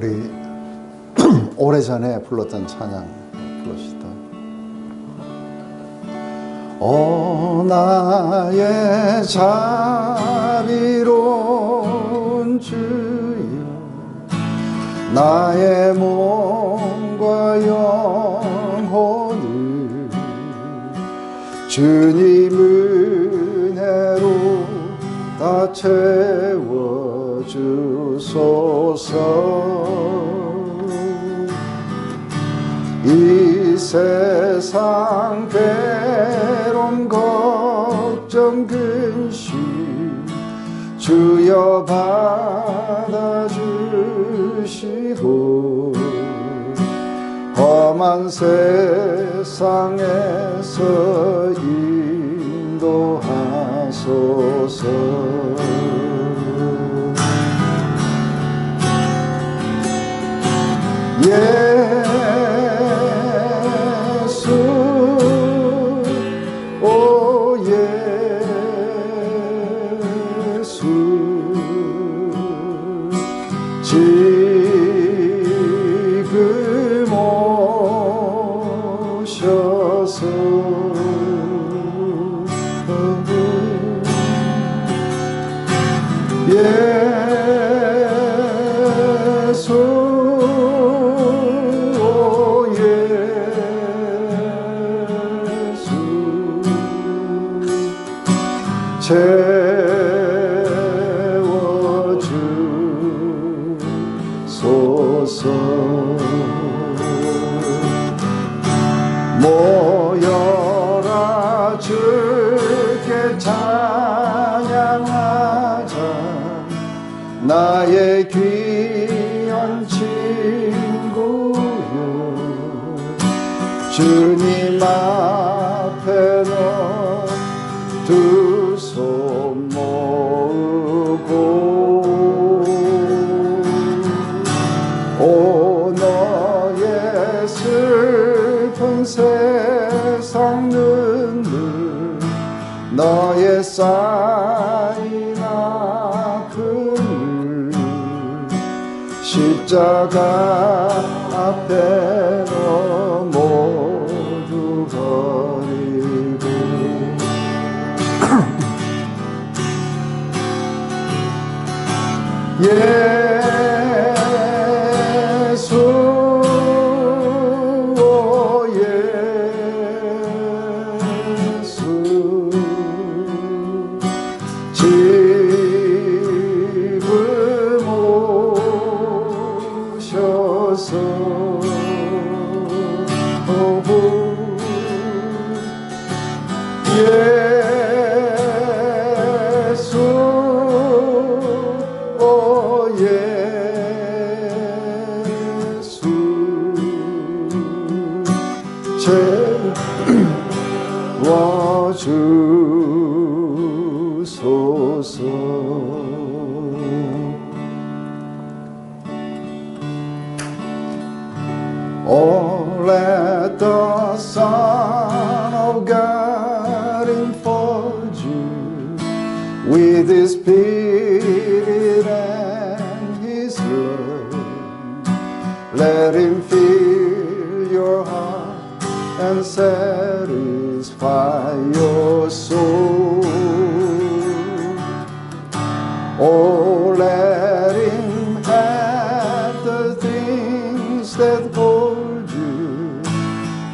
우리 오래전에 불렀던 찬양 부릅시다. 오 나의 자비로운 주여, 나의 몸과 영혼을 주님 은혜로 다 채워주소서. 이 세상 괴로움 걱정 근심 주여 받아주시고, 험한 세상에서 인도하소서. 예수, 오 예수, 지금 오셔서 예수, 채워주소서. 모여라 주께 찬양하자, 나의 귀한 친구여. 주님 앞에 너 두 손 모으고, 오 너의 슬픈 세상 눈물, 너의 쌓인 아픔을 십자가 앞에 너 모두 버리고, 예수, 오 예수, 지금 오셔서 예수, 오 예수, 채워주소서. Oh, let the Son of God enfold you with His Spirit and His love. Let Him fill your heart and satisfy your soul. Oh, let Him have the things that hold you,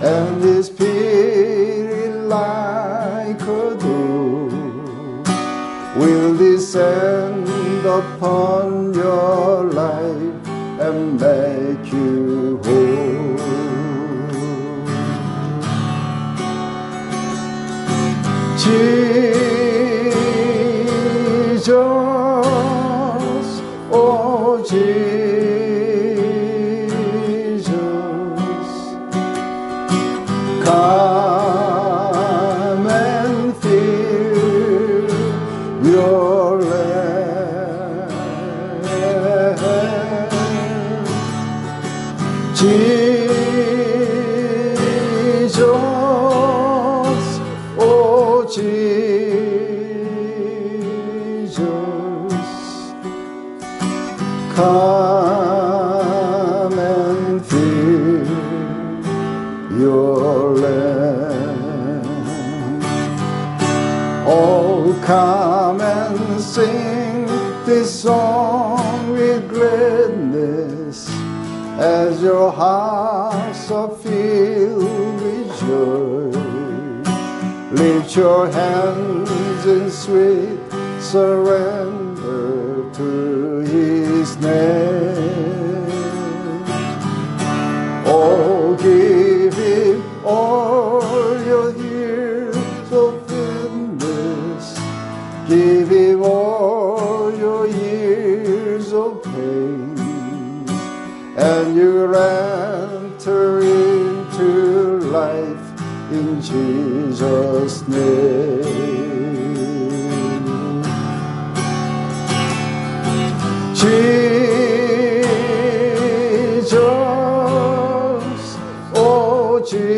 and His Spirit like a dove will descend upon your life and make you whole. Jesus, oh Jesus, come and fill your land. Jesus, oh Jesus, come this, as your hearts are filled with joy, lift your hands in sweet surrender to His name. Oh, give Him all your years of goodness, give Him all your years of pain, and you'll enter into life in Jesus' name. Jesus, oh Jesus,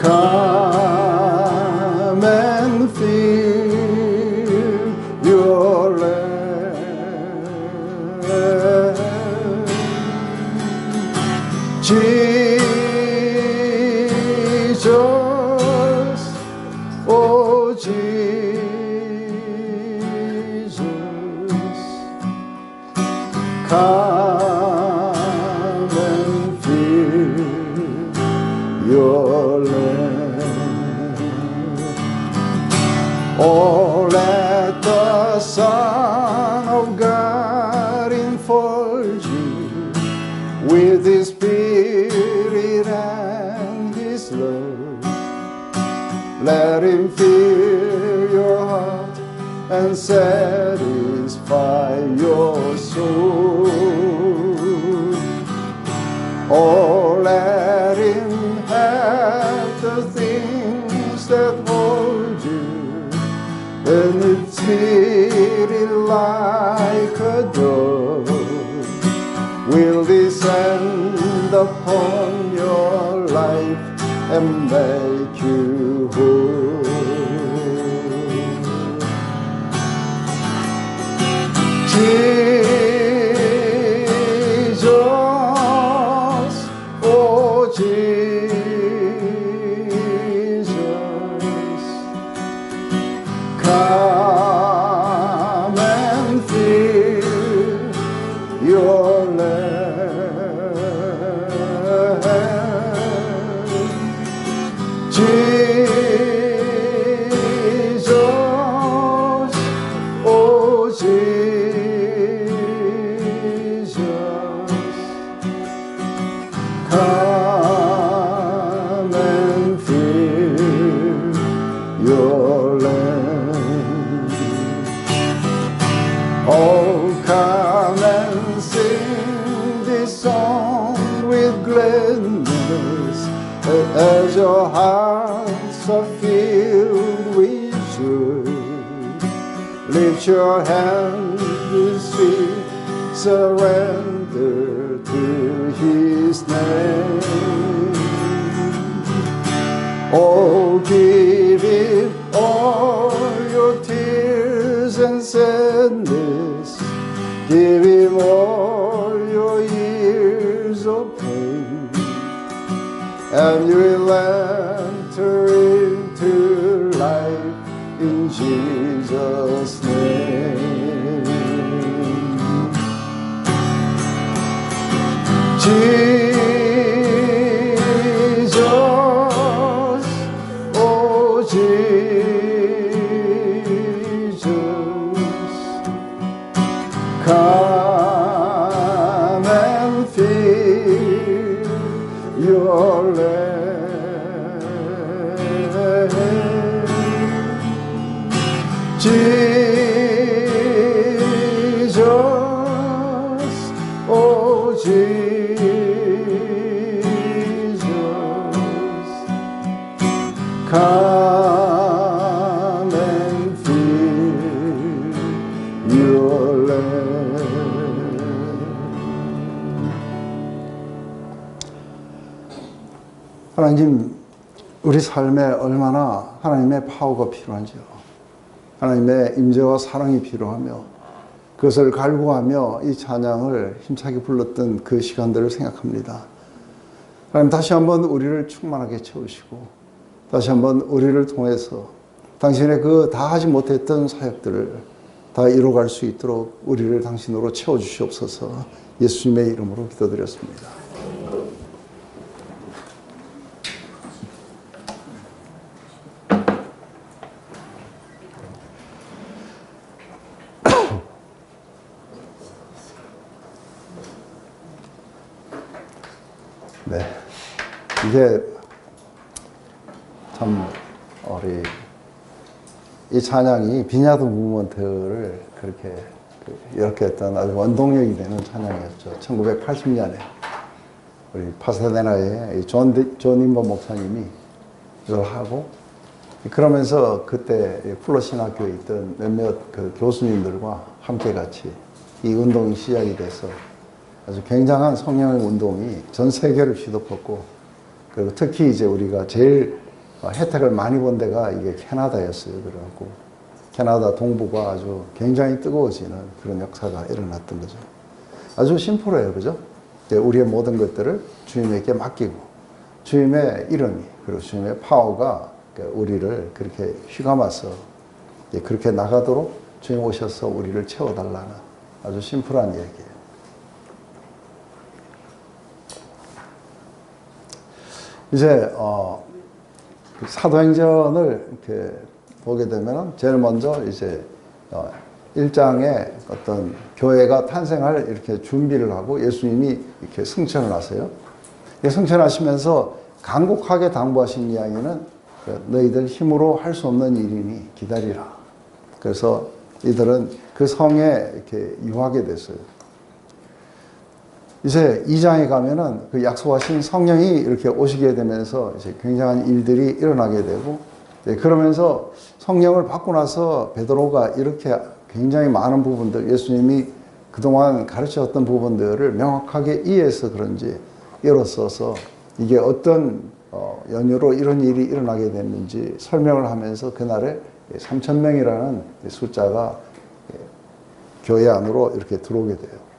come and fill your land. Jesus, oh Jesus, come and fill your land. Oh, let the Son of God enfold you with His Spirit and His love. Let Him fill your heart and satisfy your soul. Oh, let Him have the things that hold you, and it's hidden like a dove will descend upon your life and make you whole. Jesus, oh Jesus, come and fill your land. Jesus, oh Jesus, come and fill your land. Oh, come and sing this song with gladness, as your hearts are filled with joy. Lift your hands with sweet surrender to His name. Oh, give Him all your tears and sadness, give Him all your years of pain, and you will enter into life in Jesus' name. Jesus, oh Jesus, come and fill your land. Jesus, oh Jesus, come and fill your land. 하나님, 우리 삶에 얼마나 하나님의 파워가 필요한지요. 하나님의 임재와 사랑이 필요하며 그것을 갈구하며 이 찬양을 힘차게 불렀던 그 시간들을 생각합니다. 하나님, 다시 한번 우리를 충만하게 채우시고 다시 한번 우리를 통해서 당신의 그 다 하지 못했던 사역들을 다 이뤄갈 수 있도록 우리를 당신으로 채워주시옵소서. 예수님의 이름으로 기도드렸습니다. 네, 이게 참 우리 이 찬양이 비냐드 무브먼트를 그렇게 이렇게 했던 아주 원동력이 되는 찬양이었죠. 1980년에 우리 파사데나의 존 인버 목사님이 이걸 하고, 그러면서 그때 플러 신학교에 있던 몇몇 그 교수님들과 함께 같이 이 운동이 시작이 돼서 아주 굉장한 성령의 운동이 전 세계를 휘덮었고, 그리고 특히 이제 우리가 제일 혜택을 많이 본 데가 이게 캐나다였어요. 그래갖고 캐나다 동부가 아주 굉장히 뜨거워지는 그런 역사가 일어났던 거죠. 아주 심플해요. 그죠? 우리의 모든 것들을 주님에게 맡기고, 주님의 이름이, 그리고 주님의 파워가 우리를 그렇게 휘감아서 그렇게 나가도록 주님 오셔서 우리를 채워달라는 아주 심플한 얘기예요. 이제 사도행전을 이렇게 보게 되면 제일 먼저 이제 1장에 어떤 교회가 탄생할 이렇게 준비를 하고 예수님이 이렇게 승천을 하세요. 승천하시면서 간곡하게 당부하신 이야기는 너희들 힘으로 할 수 없는 일이니 기다리라. 그래서 이들은 그 성에 이렇게 유하게 됐어요. 이제 2장에 가면은 그 약속하신 성령이 이렇게 오시게 되면서 이제 굉장한 일들이 일어나게 되고, 그러면서 성령을 받고 나서 베드로가 이렇게 굉장히 많은 부분들, 예수님이 그동안 가르쳤던 부분들을 명확하게 이해해서 그런지 일어서서 이게 어떤 연유로 이런 일이 일어나게 됐는지 설명을 하면서 그날에 3,000명이라는 숫자가 교회 안으로 이렇게 들어오게 돼요.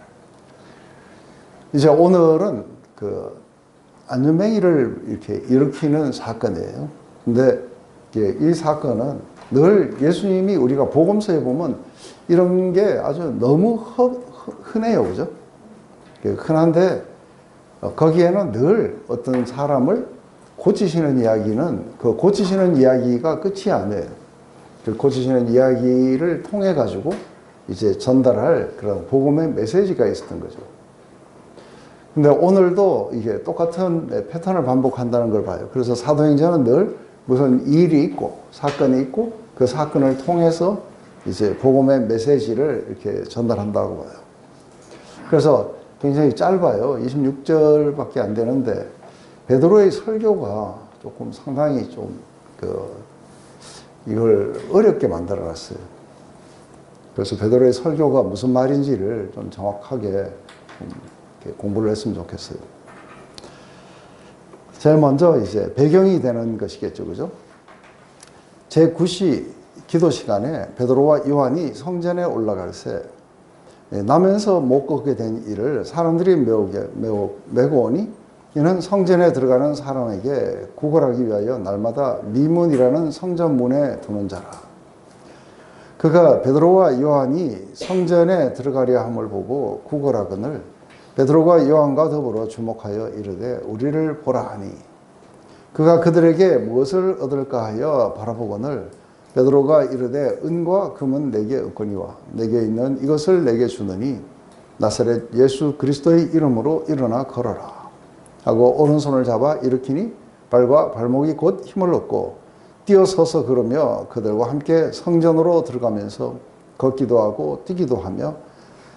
이제 오늘은 그 안전뱅이를 이렇게 일으키는 사건이에요. 근데 이 사건은 늘 예수님이 우리가 복음서에 보면 이런 게 아주 너무 흔해요. 그죠? 흔한데 거기에는 늘 어떤 사람을 고치시는 이야기는 그 고치시는 이야기가 끝이 아니에요. 그 고치시는 이야기를 통해 가지고 이제 전달할 그런 복음의 메시지가 있었던 거죠. 근데 오늘도 이게 똑같은 패턴을 반복한다는 걸 봐요. 그래서 사도행전은 늘 무슨 일이 있고 사건이 있고 그 사건을 통해서 이제 복음의 메시지를 이렇게 전달한다고 봐요. 그래서 굉장히 짧아요. 26절밖에 안 되는데 베드로의 설교가 조금 상당히 좀 이걸 어렵게 만들어 놨어요. 그래서 베드로의 설교가 무슨 말인지를 좀 정확하게 공부를 했으면 좋겠어요. 제일 먼저 이제 배경이 되는 것이겠죠. 그죠? 제9시 기도 시간에 베드로와 요한이 성전에 올라갈새 나면서 못 걷게 된 이를 사람들이 메고 오니 이는 성전에 들어가는 사람에게 구걸하기 위하여 날마다 미문이라는 성전문에 두는 자라. 그가 베드로와 요한이 성전에 들어가려 함을 보고 구걸하거늘 베드로가 요한과 더불어 주목하여 이르되 우리를 보라 하니 그가 그들에게 무엇을 얻을까 하여 바라보거늘 베드로가 이르되 은과 금은 내게 없거니와 내게 있는 이것을 내게 주느니 나사렛 예수 그리스도의 이름으로 일어나 걸어라 하고 오른손을 잡아 일으키니 발과 발목이 곧 힘을 얻고 뛰어서서 걸으며 그들과 함께 성전으로 들어가면서 걷기도 하고 뛰기도 하며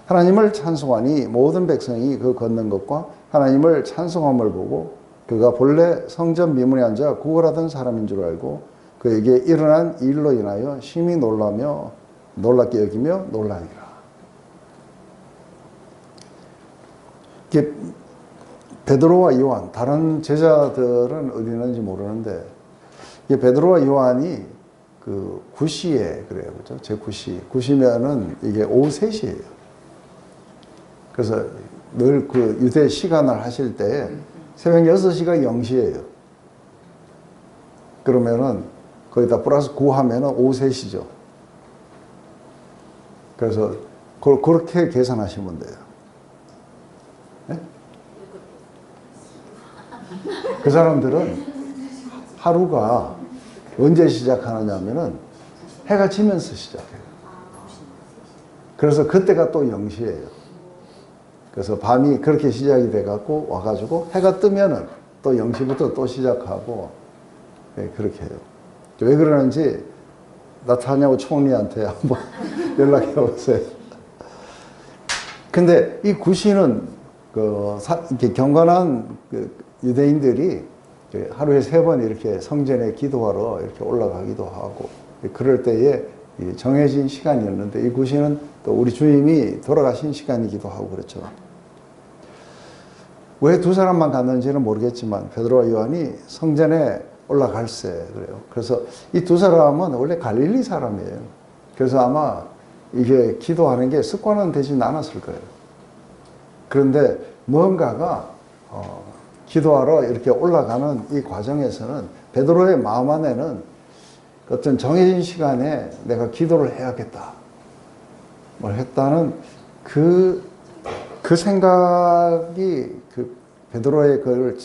하나님을 찬송하니 모든 백성이 그 걷는 것과 하나님을 찬송함을 보고 그가 본래 성전 미문에 앉아 구걸하던 사람인 줄 알고 그에게 일어난 일로 인하여 심히 놀랍게 여기며 놀라니라. 이게 베드로와 요한, 다른 제자들은 어디 있는지 모르는데 이게 베드로와 요한이 그 9시에 그래요. 그죠? 제 9시. 9시면은 이게 오후 3시예요. 그래서 늘 그 유대 시간을 하실 때 새벽 6시가 0시예요. 그러면은 거기다 플러스 9 하면은 5셋이죠. 그래서 그렇게 계산하시면 돼요. 네? 그 사람들은 하루가 언제 시작하느냐면은 해가 지면서 시작해요. 그래서 그때가 또 0시예요. 그래서 밤이 그렇게 시작이 돼갖고 와가지고 해가 뜨면은 또 0시부터 또 시작하고, 네, 그렇게 해요. 왜 그러는지 나타냐고 총리한테 한번 연락해 보세요. 근데 이 구시는 이렇게 경건한 유대인들이 하루에 3번 이렇게 성전에 기도하러 이렇게 올라가기도 하고, 그럴 때에 정해진 시간이었는데, 이 구시는 또 우리 주님이 돌아가신 시간이기도 하고 그렇죠. 왜 두 사람만 갔는지는 모르겠지만 베드로와 요한이 성전에 올라갈세 그래요. 그래서 이 두 사람은 원래 갈릴리 사람이에요. 그래서 아마 이게 기도하는 게 습관은 되진 않았을 거예요. 그런데 뭔가가 기도하러 이렇게 올라가는 이 과정에서는 베드로의 마음 안에는 어떤 정해진 시간에 내가 기도를 해야겠다 뭘 했다는 그 생각이 베드로의 그걸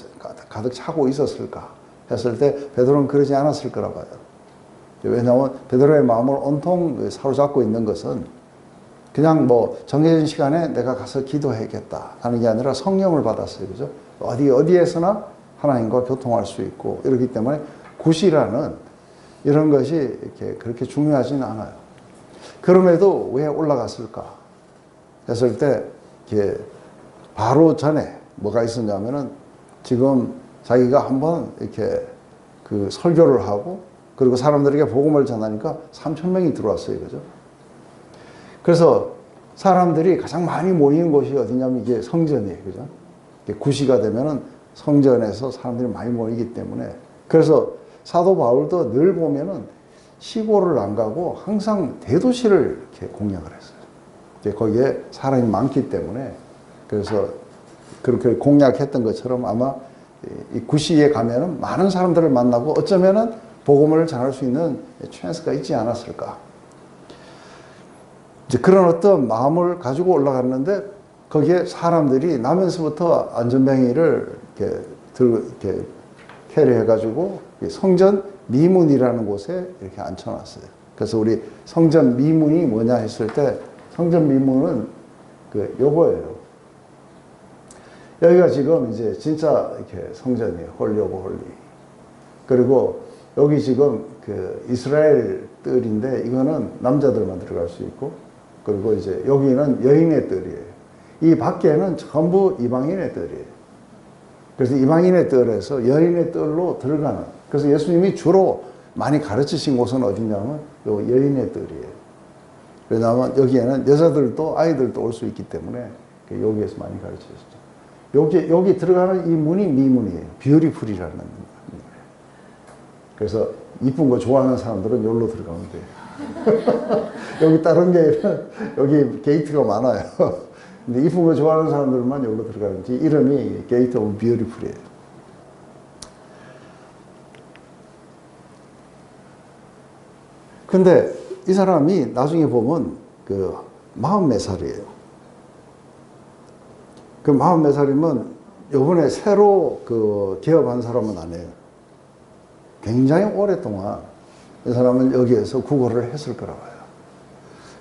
가득 차고 있었을까 했을 때 베드로는 그러지 않았을 거라 봐요. 왜냐하면 베드로의 마음을 온통 사로잡고 있는 것은 그냥 뭐 정해진 시간에 내가 가서 기도해야겠다 하는 게 아니라 성령을 받았어요. 그죠? 어디에서나 하나님과 교통할 수 있고 이렇기 때문에 구시라는 이런 것이 이렇게 그렇게 중요하지는 않아요. 그럼에도 왜 올라갔을까 했을 때 이렇게 바로 전에 뭐가 있었냐면은 지금 자기가 한번 이렇게 그 설교를 하고 그리고 사람들에게 복음을 전하니까 3,000명이 들어왔어요. 그죠? 그래서 사람들이 가장 많이 모이는 곳이 어디냐면 이게 성전이에요. 그죠? 구시가 되면은 성전에서 사람들이 많이 모이기 때문에 그래서 사도 바울도 늘 보면은 시골을 안 가고 항상 대도시를 이렇게 공략을 했어요. 거기에 사람이 많기 때문에 그래서 그렇게 공략했던 것처럼 아마 이 구시에 가면은 많은 사람들을 만나고 어쩌면은 복음을 전할 수 있는 찬스가 있지 않았을까. 이제 그런 어떤 마음을 가지고 올라갔는데 거기에 사람들이 나면서부터 안전뱅이를 이렇게 캐리해가지고 성전 미문이라는 곳에 이렇게 앉혀놨어요. 그래서 우리 성전 미문이 뭐냐 했을 때 성전 미문은 요거예요. 여기가 지금 이제 진짜 이렇게 성전이에요. 홀리 오브 홀리. 그리고 여기 지금 이스라엘 뜰인데 이거는 남자들만 들어갈 수 있고 그리고 이제 여기는 여인의 뜰이에요. 이 밖에는 전부 이방인의 뜰이에요. 그래서 이방인의 뜰에서 여인의 뜰로 들어가는. 그래서 예수님이 주로 많이 가르치신 곳은 어디냐면 요 여인의 뜰이에요. 왜냐하면 여기에는 여자들도 아이들도 올 수 있기 때문에 여기에서 많이 가르치셨죠. 여기 들어가는 이 문이 미문이에요. 뷰티풀이라는 문이에요. 그래서 이쁜 거 좋아하는 사람들은 여기로 들어가면 돼요. 여기 다른 게는 여기 게이트가 많아요. 근데 이쁜 거 좋아하는 사람들만 여기로 들어가는지 이름이 게이트 오브 뷰티풀이에요. 근데 이 사람이 나중에 보면 40몇 살이에요. 40몇 살이면 요번에 새로 개업한 사람은 아니에요. 굉장히 오랫동안 이 사람은 여기에서 구걸을 했을 거라 봐요.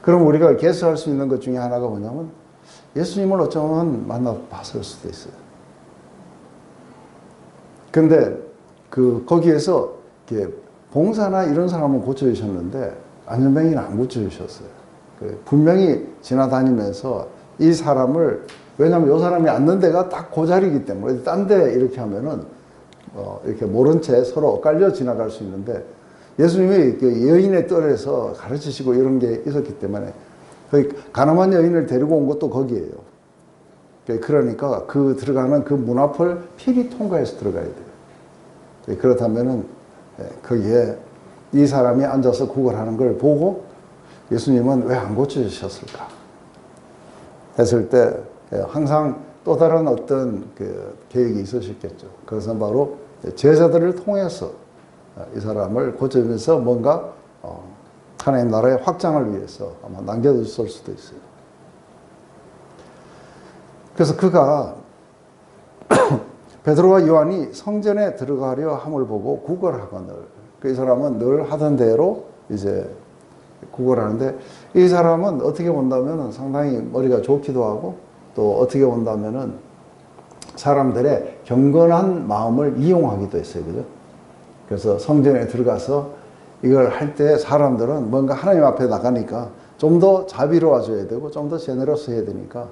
그럼 우리가 개수할 수 있는 것 중에 하나가 뭐냐면 예수님을 어쩌면 만나봤을 수도 있어요. 근데 거기에서 봉사나 이런 사람은 고쳐주셨는데 안전뱅이는 안 고쳐주셨어요. 분명히 지나다니면서 이 사람을 왜냐하면 이 사람이 앉는 데가 딱 그 자리이기 때문에 딴 데 이렇게 하면은 이렇게 모른 채 서로 엇갈려 지나갈 수 있는데 예수님이 여인의 뜰에서 가르치시고 이런 게 있었기 때문에 가늠한 여인을 데리고 온 것도 거기에요. 그러니까 들어가는 그 문 앞을 필히 통과해서 들어가야 돼요. 그렇다면은 거기에 이 사람이 앉아서 구걸하는 걸 보고 예수님은 왜 안 고쳐주셨을까 했을 때 항상 또 다른 어떤 계획이 있으셨겠죠. 그것은 바로 제자들을 통해서 이 사람을 고쳐주면서 뭔가 하나님 나라의 확장을 위해서 아마 남겨뒀을 수도 있어요. 그래서 그가 베드로와 요한이 성전에 들어가려 함을 보고 구걸하거늘. 이 사람은 늘 하던 대로 이제 구걸하는데, 이 사람은 어떻게 본다면 상당히 머리가 좋기도 하고, 또 어떻게 본다면은 사람들의 경건한 마음을 이용하기도 했어요. 그죠? 그래서 성전에 들어가서 이걸 할 때 사람들은 뭔가 하나님 앞에 나가니까 좀 더 자비로워져야 되고 좀 더 제너러스 해야 되니까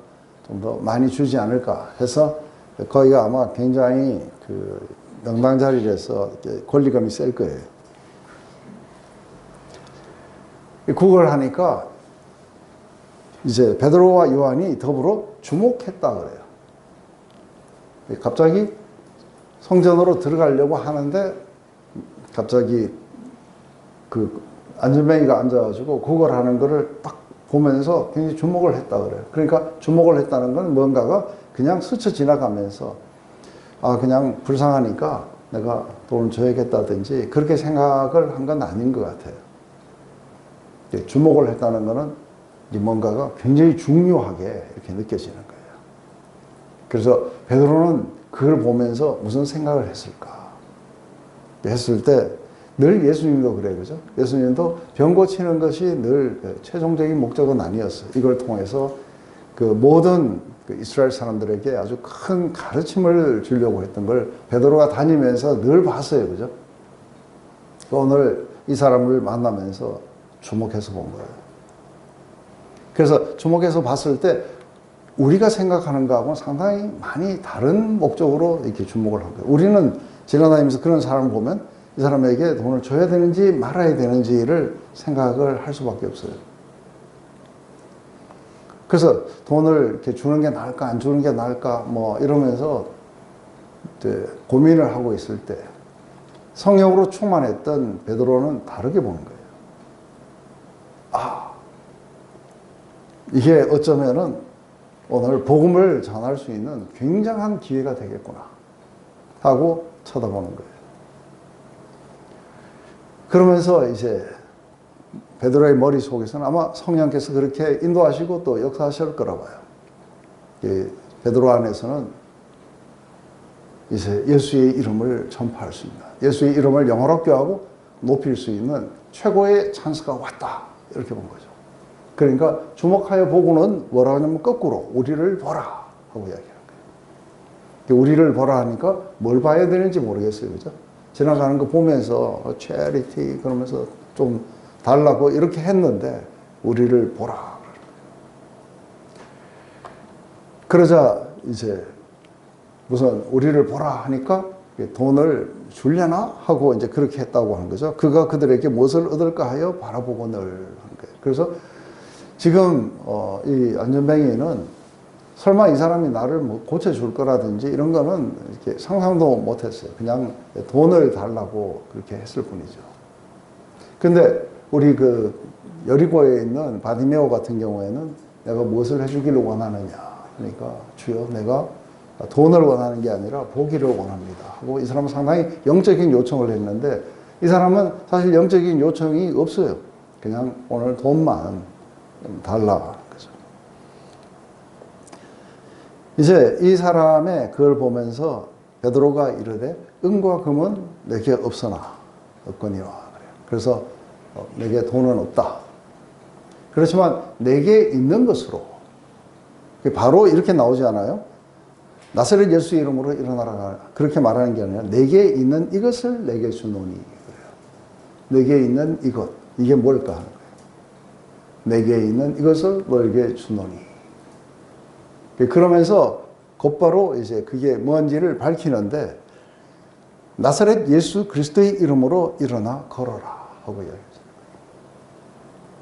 좀 더 많이 주지 않을까 해서, 거기가 아마 굉장히 그 명당 자리라서 권리감이 셀 거예요. 그걸 하니까 이제 베드로와 요한이 더불어 주목했다 그래요. 갑자기 성전으로 들어가려고 하는데 갑자기 그 안전뱅이가 앉아가지고 그걸 하는 거를 딱 보면서 굉장히 주목을 했다 그래요. 그러니까 주목을 했다는 건 뭔가가 그냥 스쳐 지나가면서 그냥 불쌍하니까 내가 돈을 줘야겠다든지 그렇게 생각을 한 건 아닌 것 같아요. 주목을 했다는 거는 뭔가가 굉장히 중요하게 이렇게 느껴지는 거예요. 그래서 베드로는 그걸 보면서 무슨 생각을 했을까? 했을 때 늘 예수님도 그래요. 그죠? 예수님도 병 고치는 것이 늘 최종적인 목적은 아니었어요. 이걸 통해서 그 모든 이스라엘 사람들에게 아주 큰 가르침을 주려고 했던 걸 베드로가 다니면서 늘 봤어요. 그죠? 오늘 이 사람을 만나면서 주목해서 본 거예요. 그래서 주목해서 봤을 때 우리가 생각하는 거하고는 상당히 많이 다른 목적으로 이렇게 주목을 한 거예요. 우리는 지나다니면서 그런 사람을 보면 이 사람에게 돈을 줘야 되는지 말아야 되는지를 생각을 할 수밖에 없어요. 그래서 돈을 이렇게 주는 게 나을까 안 주는 게 나을까 뭐 이러면서 이제 고민을 하고 있을 때 성령으로 충만했던 베드로는 다르게 보는 거예요. 이게 어쩌면은 오늘 복음을 전할 수 있는 굉장한 기회가 되겠구나 하고 쳐다보는 거예요. 그러면서 이제 베드로의 머릿속에서는 아마 성령께서 그렇게 인도하시고 또 역사하실 거라 봐요. 베드로 안에서는 이제 예수의 이름을 전파할 수 있는, 예수의 이름을 영화롭게 하고 높일 수 있는 최고의 찬스가 왔다 이렇게 본 거죠. 그러니까 주목하여 보고는 뭐라 하냐면 거꾸로 우리를 보라 하고 이야기하는 거예요. 우리를 보라 하니까 뭘 봐야 되는지 모르겠어요. 그죠? 지나가는 거 보면서 체리티 그러면서 좀 달라고 이렇게 했는데 우리를 보라. 그러자 이제 무슨 우리를 보라 하니까 돈을 주려나 하고 이제 그렇게 했다고 하는 거죠. 그가 그들에게 무엇을 얻을까 하여 바라보고 늘 하는 거예요. 그래서 지금 이 안전뱅이는 설마 이 사람이 나를 뭐 고쳐줄 거라든지 이런 거는 이렇게 상상도 못했어요. 그냥 돈을 달라고 그렇게 했을 뿐이죠. 근데 우리 그 여리고에 있는 바디메오 같은 경우에는 내가 무엇을 해주기를 원하느냐 그러니까 주여 내가 돈을 원하는 게 아니라 보기를 원합니다 하고 이 사람은 상당히 영적인 요청을 했는데 이 사람은 사실 영적인 요청이 없어요. 그냥 오늘 돈만 달라. 이제 이 사람의 그걸 보면서 베드로가 이르되 은과 금은 내게 없으나 없거니와 그래요. 그래서 내게 돈은 없다. 그렇지만 내게 있는 것으로 바로 이렇게 나오지 않아요? 나사렛 예수의 이름으로 일어나라 그렇게 말하는 게 아니라 내게 있는 이것을 내게 주노니 그래요. 내게 있는 이것 이게 뭘까 하는 거예요. 내게 있는 이것을 너에게 주노니. 그러면서 곧바로 이제 그게 뭔지를 밝히는데 나사렛 예수 그리스도의 이름으로 일어나 걸어라 하고 이야기했어요.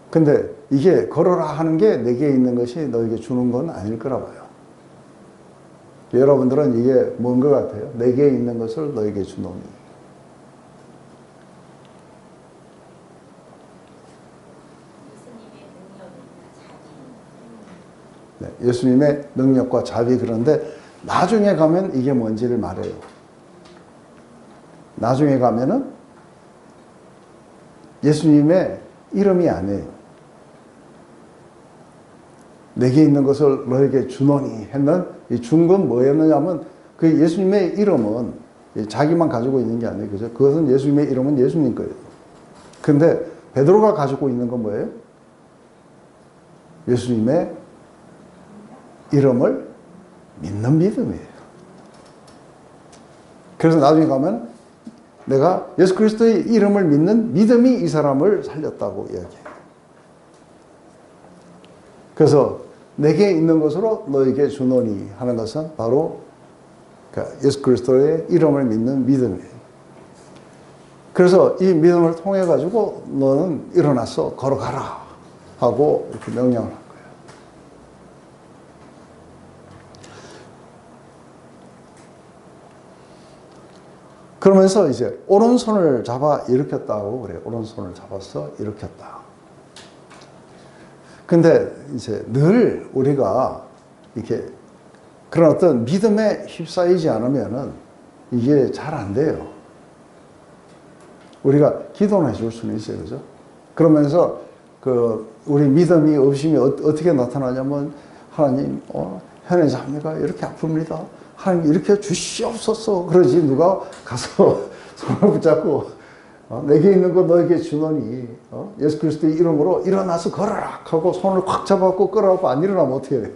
근데 이게 걸어라 하는 게 내게 있는 것이 너에게 주는 건 아닐 거라 봐요. 여러분들은 이게 뭔 것 같아요? 내게 있는 것을 너에게 주노니. 예수님의 능력과 자비. 그런데 나중에 가면 이게 뭔지를 말해요. 나중에 가면은 예수님의 이름이 아니에요. 내게 있는 것을 너에게 주노니 했는 이 준 건 뭐였느냐면 그 예수님의 이름은 자기만 가지고 있는 게 아니에요. 그죠? 그것은 예수님의 이름은 예수님 거예요. 근데 베드로가 가지고 있는 건 뭐예요? 예수님의 이름을 믿는 믿음이에요. 그래서 나중에 가면 내가 예수 그리스도의 이름을 믿는 믿음이 이 사람을 살렸다고 이야기해요. 그래서 내게 있는 것으로 너에게 주노니 하는 것은 바로 예수 그리스도의 이름을 믿는 믿음이에요. 그래서 이 믿음을 통해 가지고 너는 일어나서 걸어가라 하고 이렇게 명령을 한 거예요. 그러면서 이제 오른손을 잡아 일으켰다고 그래요. 오른손을 잡아서 일으켰다. 근데 이제 늘 우리가 이렇게 그런 어떤 믿음에 휩싸이지 않으면은 이게 잘 안 돼요. 우리가 기도는 해줄 수는 있어요. 그죠? 그러면서 우리 믿음이, 의심이 어떻게 나타나냐면 하나님, 현의 자매가 이렇게 아픕니다. 하나님 이렇게 주시옵소서. 그러지 누가 가서 손을 붙잡고 내게 있는 거 너에게 주노니 예수 그리스도의 이름으로 일어나서 걸어라 하고 손을 꽉 잡아갖고 끌어갖고 안 일어나면 어떻게 해요?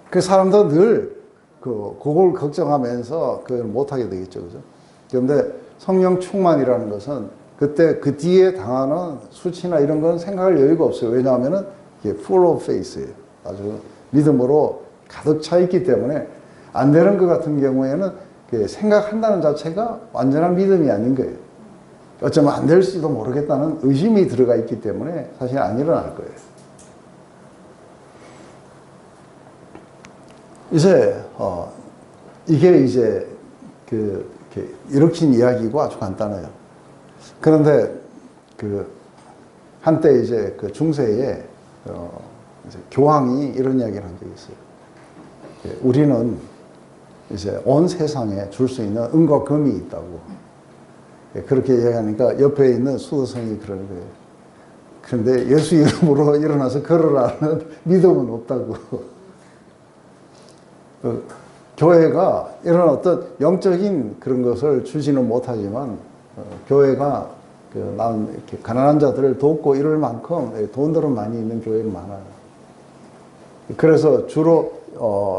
그 사람도 늘 그걸 걱정하면서 그걸 못하게 되겠죠. 그죠? 그런데 성령 충만이라는 것은 그때 그 뒤에 당하는 수치나 이런 건 생각할 여유가 없어요. 왜냐하면은 이게 full of faith예요. 아주 믿음으로 가득 차 있기 때문에 안 되는 것 같은 경우에는 생각한다는 자체가 완전한 믿음이 아닌 거예요. 어쩌면 안 될지도 모르겠다는 의심이 들어가 있기 때문에 사실 안 일어날 거예요. 이제 이게 이제 일으킨 이야기고 아주 간단해요. 그런데 한때 이제 중세에 이제 교황이 이런 이야기를 한 적이 있어요. 우리는 이제 온 세상에 줄 수 있는 은과 금이 있다고. 그렇게 이야기하니까 옆에 있는 수도성이 그러는 거예요. 그런데 예수 이름으로 일어나서 걸으라는 믿음은 없다고. 교회가 이런 어떤 영적인 그런 것을 주지는 못하지만 교회가 나는 이렇게 가난한 자들을 돕고 이럴 만큼 돈들은 많이 있는 교회가 많아요. 그래서 주로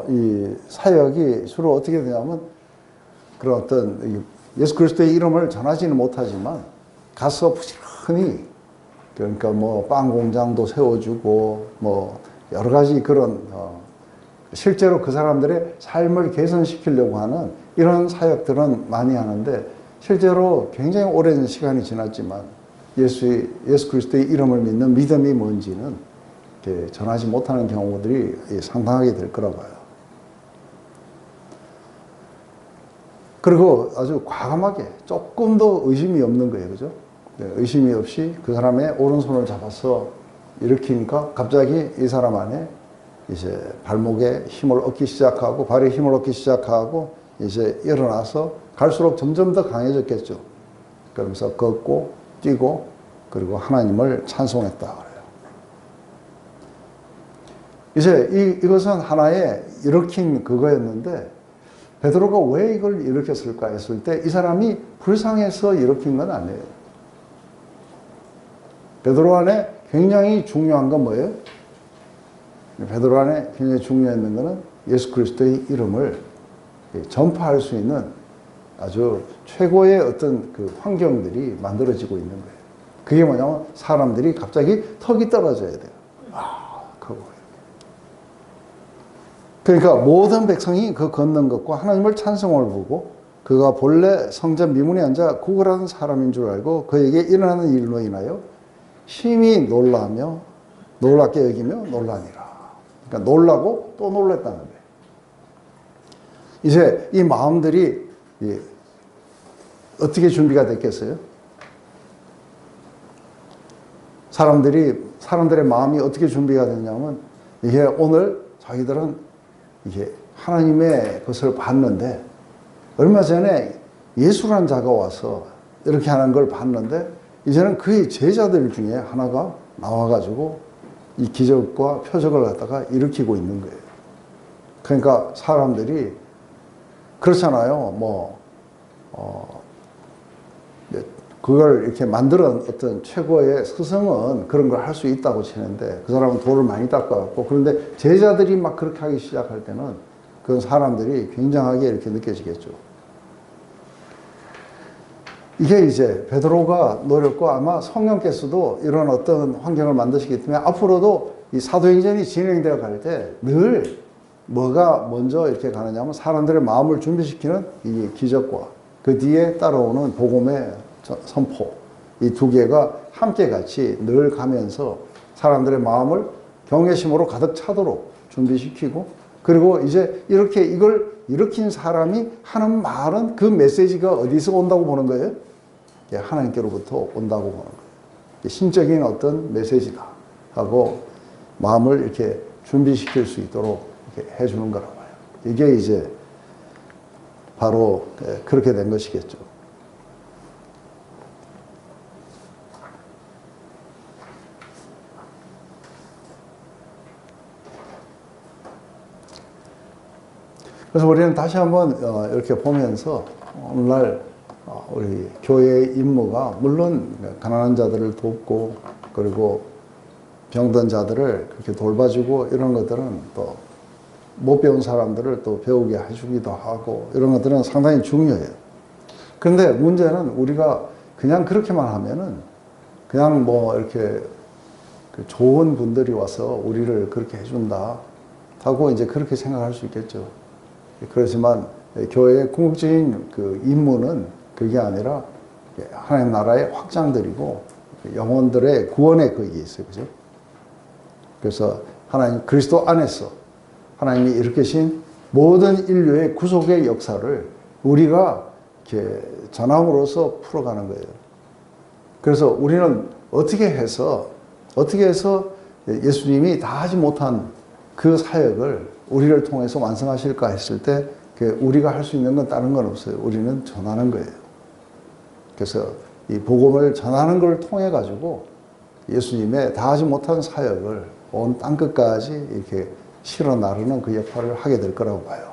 이 사역이 주로 어떻게 되냐면 그런 어떤 예수 그리스도의 이름을 전하지는 못하지만 가서 부지런히 그러니까 뭐 빵 공장도 세워주고 뭐 여러 가지 그런 실제로 그 사람들의 삶을 개선시키려고 하는 이런 사역들은 많이 하는데 실제로 굉장히 오랜 시간이 지났지만 예수 그리스도의 이름을 믿는 믿음이 뭔지는 전하지 못하는 경우들이 상당하게 될 거라 봐요. 그리고 아주 과감하게 조금도 의심이 없는 거예요. 그죠? 의심이 없이 그 사람의 오른손을 잡아서 일으키니까 갑자기 이 사람 안에 이제 발목에 힘을 얻기 시작하고 발에 힘을 얻기 시작하고 이제 일어나서 갈수록 점점 더 강해졌겠죠. 그러면서 걷고 뛰고 그리고 하나님을 찬송했다 그래요. 이제 이것은 하나의 일으킨 그거였는데 베드로가 왜 이걸 일으켰을까 했을 때 이 사람이 불쌍해서 일으킨 건 아니에요. 베드로 안에 굉장히 중요한 건 뭐예요? 베드로 안에 굉장히 중요했는 것은 예수 그리스도의 이름을 전파할 수 있는 아주 최고의 어떤 그 환경들이 만들어지고 있는 거예요. 그게 뭐냐면 사람들이 갑자기 턱이 떨어져야 돼요. 하고. 그러니까 모든 백성이 그 걷는 것과 하나님을 찬송을 보고 그가 본래 성전 미문에 앉아 구걸하는 사람인 줄 알고 그에게 일어나는 일로 인하여 심히 놀라며 놀랍게 여기며 놀라니라. 그러니까 놀라고 또 놀랬다는 거예요. 이제 이 마음들이 어떻게 준비가 됐겠어요? 사람들의 마음이 어떻게 준비가 됐냐면 이게 오늘 자기들은 이게 하나님의 것을 봤는데 얼마 전에 예수라는 자가 와서 이렇게 하는 걸 봤는데 이제는 그의 제자들 중에 하나가 나와가지고 이 기적과 표적을 갖다가 일으키고 있는 거예요. 그러니까 사람들이 그렇잖아요. 그걸 이렇게 만드는 어떤 최고의 스승은 그런 걸 할 수 있다고 치는데 그 사람은 돌을 많이 닦아갖고, 그런데 제자들이 막 그렇게 하기 시작할 때는 그런 사람들이 굉장하게 이렇게 느껴지겠죠. 이게 이제 베드로가 노렸고 아마 성령께서도 이런 어떤 환경을 만드시기 때문에 앞으로도 이 사도행전이 진행되어 갈 때 늘 뭐가 먼저 이렇게 가느냐면 사람들의 마음을 준비시키는 이 기적과 그 뒤에 따라오는 복음의 선포, 이 두 개가 함께 같이 늘 가면서 사람들의 마음을 경외심으로 가득 차도록 준비시키고, 그리고 이제 이렇게 이걸 일으킨 사람이 하는 말은 그 메시지가 어디서 온다고 보는 거예요? 하나님께로부터 온다고 보는 거예요. 신적인 어떤 메시지다 하고 마음을 이렇게 준비시킬 수 있도록 이렇게 해주는 거라고 봐요. 이게 이제 바로 그렇게 된 것이겠죠. 그래서 우리는 다시 한번 이렇게 보면서 오늘날 우리 교회의 임무가 물론 가난한 자들을 돕고 그리고 병든 자들을 그렇게 돌봐주고 이런 것들은 또 못 배운 사람들을 또 배우게 해주기도 하고 이런 것들은 상당히 중요해요. 그런데 문제는 우리가 그냥 그렇게만 하면은 그냥 뭐 이렇게 좋은 분들이 와서 우리를 그렇게 해준다 하고 이제 그렇게 생각할 수 있겠죠. 그렇지만 교회의 궁극적인 그 임무는 그게 아니라 하나님 나라의 확장들이고 영혼들의 구원에 거기에 있어요. 그죠? 그래서 하나님 그리스도 안에서 하나님이 일으키신 모든 인류의 구속의 역사를 우리가 이렇게 전함으로써 풀어가는 거예요. 그래서 우리는 어떻게 해서 예수님이 다 하지 못한 그 사역을 우리를 통해서 완성하실까 했을 때 우리가 할 수 있는 건 다른 건 없어요. 우리는 전하는 거예요. 그래서 이 복음을 전하는 걸 통해 가지고 예수님의 다 하지 못한 사역을 온 땅끝까지 이렇게 실어 나르는 그 역할을 하게 될 거라고 봐요.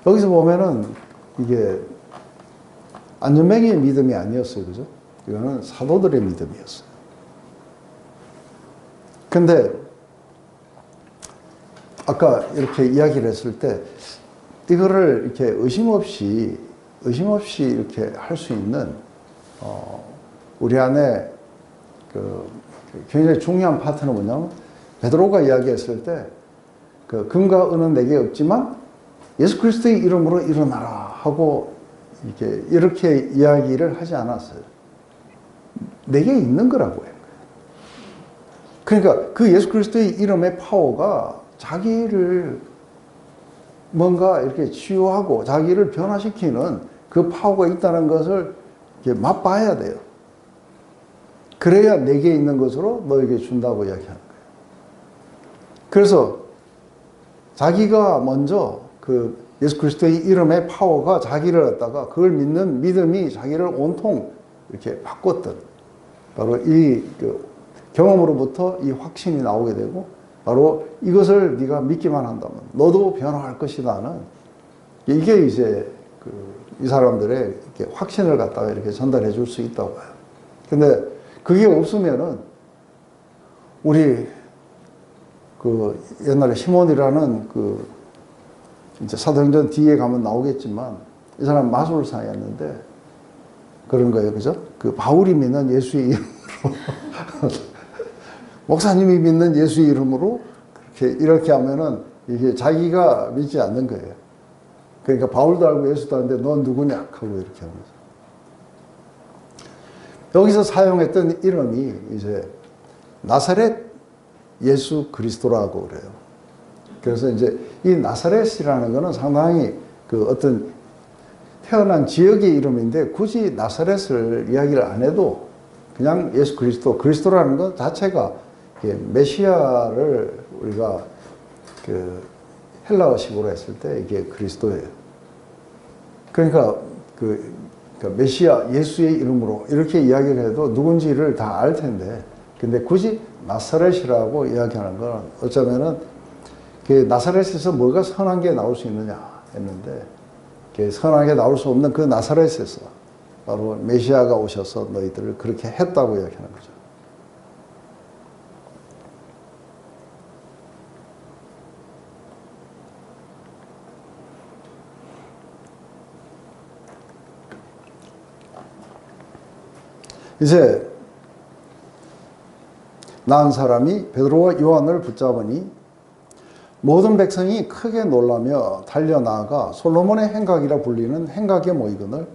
여기서 보면은 이게 안전뱅이의 믿음이 아니었어요. 그죠? 이거는 사도들의 믿음이었어요. 근데 아까 이렇게 이야기를 했을 때 이거를 이렇게 의심 없이 이렇게 할 수 있는 우리 안에 그 굉장히 중요한 파트는 뭐냐면 베드로가 이야기했을 때 그 금과 은은 내게 없지만 예수 그리스도의 이름으로 일어나라 하고 이렇게 이야기를 하지 않았어요. 내게 있는 거라고 해요. 그러니까 그 예수 그리스도의 이름의 파워가 자기를 뭔가 이렇게 치유하고 자기를 변화시키는 그 파워가 있다는 것을 이렇게 맛봐야 돼요. 그래야 내게 있는 것으로 너에게 준다고 이야기하는 거예요. 그래서 자기가 먼저 그 예수 그리스도의 이름의 파워가 자기를 갖다가 그걸 믿는 믿음이 자기를 온통 이렇게 바꿨던 바로 이 경험으로부터 이 확신이 나오게 되고 바로 이것을 네가 믿기만 한다면 너도 변화할 것이다는 이게 이제 이 사람들의 이렇게 확신을 갖다가 이렇게 전달해 줄 수 있다고 봐요. 근데 그게 없으면은 우리 옛날에 시몬이라는 이제 사도행전 뒤에 가면 나오겠지만 이 사람 마술사였는데 그런 거예요. 그죠? 바울이 믿는 예수의 이름으로 목사님이 믿는 예수의 이름으로 이렇게 하면은 이게 자기가 믿지 않는 거예요. 그러니까 바울도 알고 예수도 아는데 넌 누구냐 하고 이렇게 하면서 여기서 사용했던 이름이 이제 나사렛 예수 그리스도라고 그래요. 그래서 이제 이 나사렛이라는 거는 상당히 어떤 태어난 지역의 이름인데 굳이 나사렛을 이야기를 안 해도 그냥 예수 그리스도라는 것 자체가 메시아를 우리가 헬라어식으로 했을 때 이게 그리스도예요. 그러니까 그 메시아 예수의 이름으로 이렇게 이야기를 해도 누군지를 다 알 텐데, 근데 굳이 나사렛이라고 이야기하는 건 어쩌면은 그 나사렛에서 뭐가 선한 게 나올 수 있느냐 했는데, 그 선하게 나올 수 없는 그 나사렛에서 바로 메시아가 오셔서 너희들을 그렇게 했다고 이야기하는 거죠. 이제 나은 사람이 베드로와 요한을 붙잡으니 모든 백성이 크게 놀라며 달려나가 솔로몬의 행각이라 불리는 행각에 모이거늘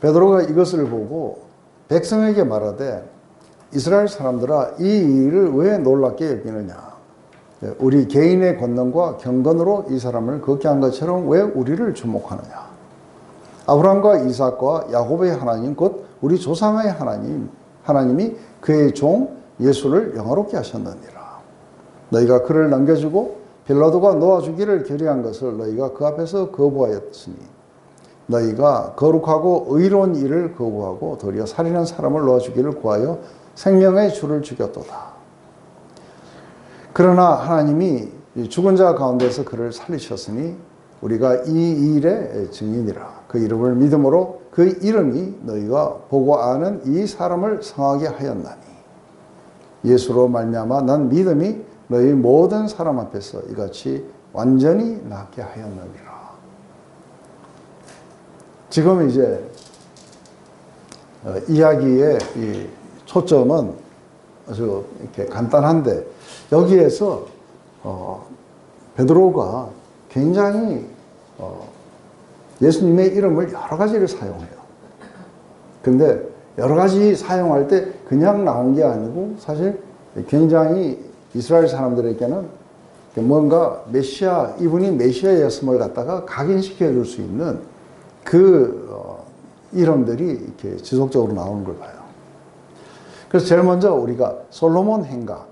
베드로가 이것을 보고 백성에게 말하되 이스라엘 사람들아 이 일을 왜 놀랍게 여기느냐. 우리 개인의 권능과 경건으로 이 사람을 걷게 한 것처럼 왜 우리를 주목하느냐. 아브라함과 이삭과 야곱의 하나님 곧 우리 조상의 하나님이 그의 종 예수를 영화롭게 하셨느니라. 너희가 그를 넘겨주고 빌라도가 놓아주기를 결의한 것을 너희가 그 앞에서 거부하였으니 너희가 거룩하고 의로운 일을 거부하고 도리어 살인한 사람을 놓아주기를 구하여 생명의 주를 죽였도다. 그러나 하나님이 죽은 자 가운데서 그를 살리셨으니 우리가 이 일의 증인이라. 그 이름을 믿음으로 그 이름이 너희가 보고 아는 이 사람을 성하게 하였나니 예수로 말미암아 난 믿음이 너희 모든 사람 앞에서 이같이 완전히 낫게 하였느니라. 지금 이제 이야기의 이 초점은 아주 이렇게 간단한데 여기에서 베드로가 굉장히 예수님의 이름을 여러 가지를 사용해요. 근데 여러 가지 사용할 때 그냥 나온 게 아니고 사실 굉장히 이스라엘 사람들에게는 뭔가 메시아, 이분이 메시아였음을 갖다가 각인시켜 줄 수 있는 그 이름들이 이렇게 지속적으로 나오는 걸 봐요. 그래서 제일 먼저 우리가 솔로몬 행각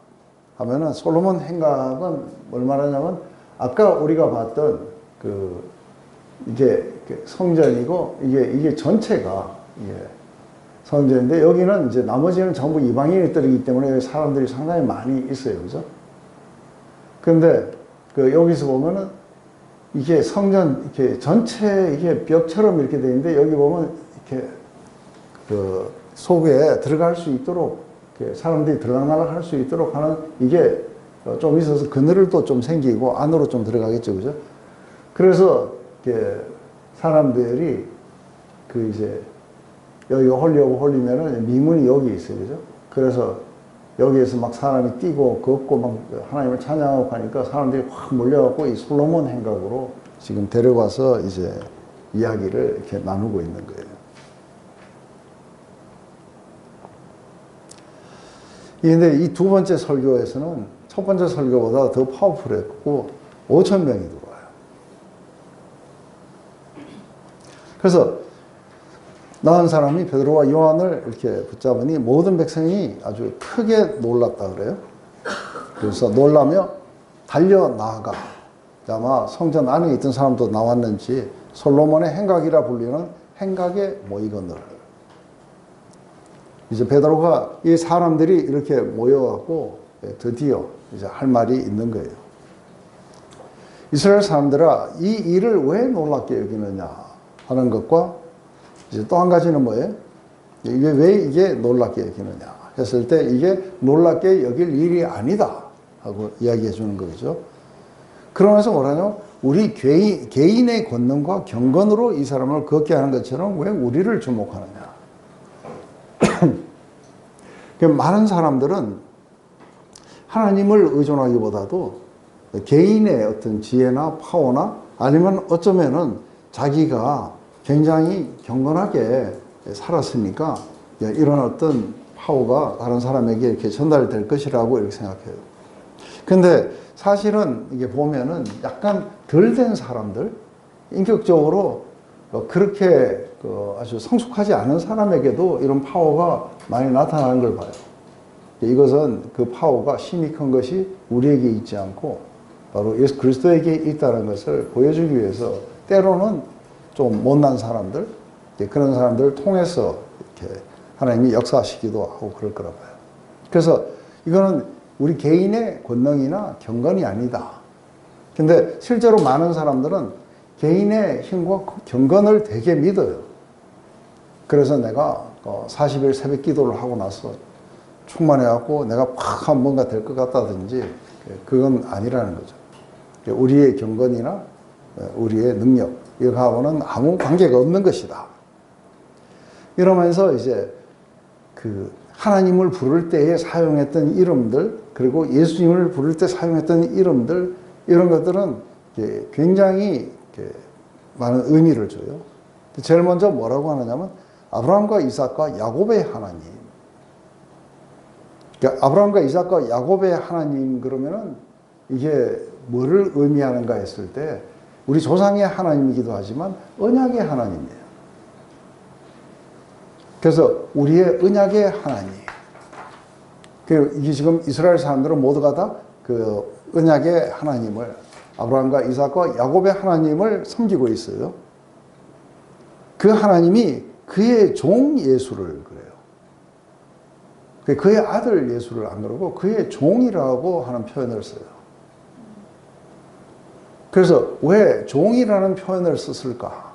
하면은 솔로몬 행각은 뭘 말하냐면 아까 우리가 봤던 이게 성전이고 이게 전체가 성전인데 여기는 이제 나머지는 전부 이방인들이기 때문에 사람들이 상당히 많이 있어요. 그죠? 근데 여기서 보면은 이게 성전 이렇게 전체 이게 벽처럼 이렇게 되어 있는데 여기 보면 이렇게 속에 들어갈 수 있도록 사람들이 들락날락 할 수 있도록 하는 이게 좀 있어서 그늘을 또 좀 생기고 안으로 좀 들어가겠죠. 그죠? 그래서 사람들이 이제 여기가 홀리하고 홀리면은 미문이 여기 있어요. 그죠? 그래서 여기에서 막 사람이 뛰고 걷고 막 하나님을 찬양하고 하니까 사람들이 확 몰려갖고 이 솔로몬 행각으로 지금 데려가서 이제 이야기를 이렇게 나누고 있는 거예요. 근데 이 두 번째 설교에서는 첫 번째 설교보다 더 파워풀했고 5,000명이 들어와요. 그래서 나은 사람이 베드로와 요한을 이렇게 붙잡으니 모든 백성이 아주 크게 놀랐다 그래요. 그래서 놀라며 달려나가 아마 성전 안에 있던 사람도 나왔는지 솔로몬의 행각이라 불리는 행각에 모이거늘. 이제 베드로가 이 사람들이 이렇게 모여갖고 드디어 이제 할 말이 있는 거예요. 이스라엘 사람들아 이 일을 왜 놀랍게 여기느냐 하는 것과 이제 또 한 가지는 뭐예요? 이게 왜 이게 놀랍게 여기느냐 했을 때 이게 놀랍게 여길 일이 아니다 하고 이야기해 주는 거죠. 그러면서 뭐라냐면 우리 개인의 권능과 경건으로 이 사람을 걷게 하는 것처럼 왜 우리를 주목하느냐. 많은 사람들은 하나님을 의존하기보다도 개인의 어떤 지혜나 파워나 아니면 어쩌면은 자기가 굉장히 경건하게 살았으니까 이런 어떤 파워가 다른 사람에게 이렇게 전달될 것이라고 이렇게 생각해요. 근데 사실은 이게 보면은 약간 덜 된 사람들, 인격적으로 그렇게 아주 성숙하지 않은 사람에게도 이런 파워가 많이 나타나는 걸 봐요. 이것은 그 파워가 힘이 큰 것이 우리에게 있지 않고 바로 예수 그리스도에게 있다는 것을 보여주기 위해서 때로는 좀 못난 사람들, 그런 사람들을 통해서 이렇게 하나님이 역사하시기도 하고 그럴 거라 봐요. 그래서 이거는 우리 개인의 권능이나 경건이 아니다. 근데 실제로 많은 사람들은 개인의 힘과 경건을 되게 믿어요. 그래서 내가 40일 새벽 기도를 하고 나서 충만해갖고 내가 팍 하면 뭔가 될 것 같다든지 그건 아니라는 거죠. 우리의 경건이나 우리의 능력, 이거하고는 아무 관계가 없는 것이다. 이러면서 이제 그 하나님을 부를 때에 사용했던 이름들, 그리고 예수님을 부를 때 사용했던 이름들, 이런 것들은 굉장히 많은 의미를 줘요. 제일 먼저 뭐라고 하느냐면 아브라함과 이삭과 야곱의 하나님. 그러니까 아브라함과 이삭과 야곱의 하나님 그러면은 이게 뭐를 의미하는가 했을 때 우리 조상의 하나님이기도 하지만 언약의 하나님이에요. 그래서 우리의 언약의 하나님. 이게 지금 이스라엘 사람들은 모두가 다 그 언약의 하나님을 아브라함과 이삭과 야곱의 하나님을 섬기고 있어요. 그 하나님이 그의 종 예수를 그래요. 그의 아들 예수를 안 그러고 그의 종이라고 하는 표현을 써요. 그래서 왜 종이라는 표현을 썼을까?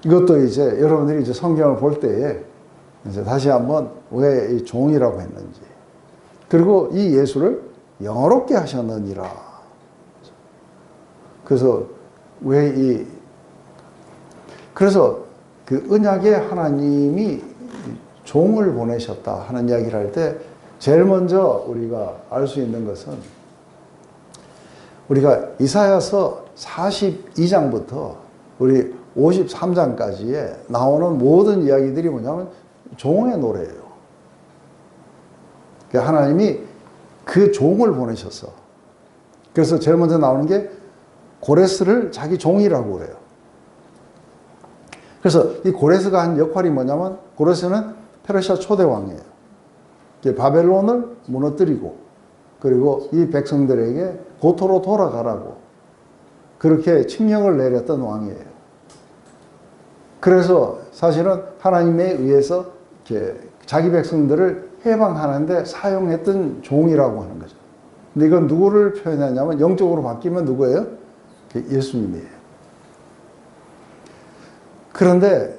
이것도 이제 여러분들이 이제 성경을 볼 때에 이제 다시 한번 왜 이 종이라고 했는지, 그리고 이 예수를 영어롭게 하셨느니라. 그래서 그래서 그 언약의 하나님이 종을 보내셨다 하는 이야기를 할 때 제일 먼저 우리가 알 수 있는 것은 우리가 이사야서 42장부터 우리 53장까지에 나오는 모든 이야기들이 뭐냐면 종의 노래예요. 하나님이 그 종을 보내셨어. 그래서 제일 먼저 나오는 게 고레스를 자기 종이라고 그래요. 그래서 이 고레스가 한 역할이 뭐냐면 고레스는 페르시아 초대왕이에요. 바벨론을 무너뜨리고 그리고 이 백성들에게 고토로 돌아가라고 그렇게 칙령을 내렸던 왕이에요. 그래서 사실은 하나님에 의해서 이렇게 자기 백성들을 해방하는데 사용했던 종이라고 하는 거죠. 근데 이건 누구를 표현하냐면 영적으로 바뀌면 누구예요? 예수님이에요. 그런데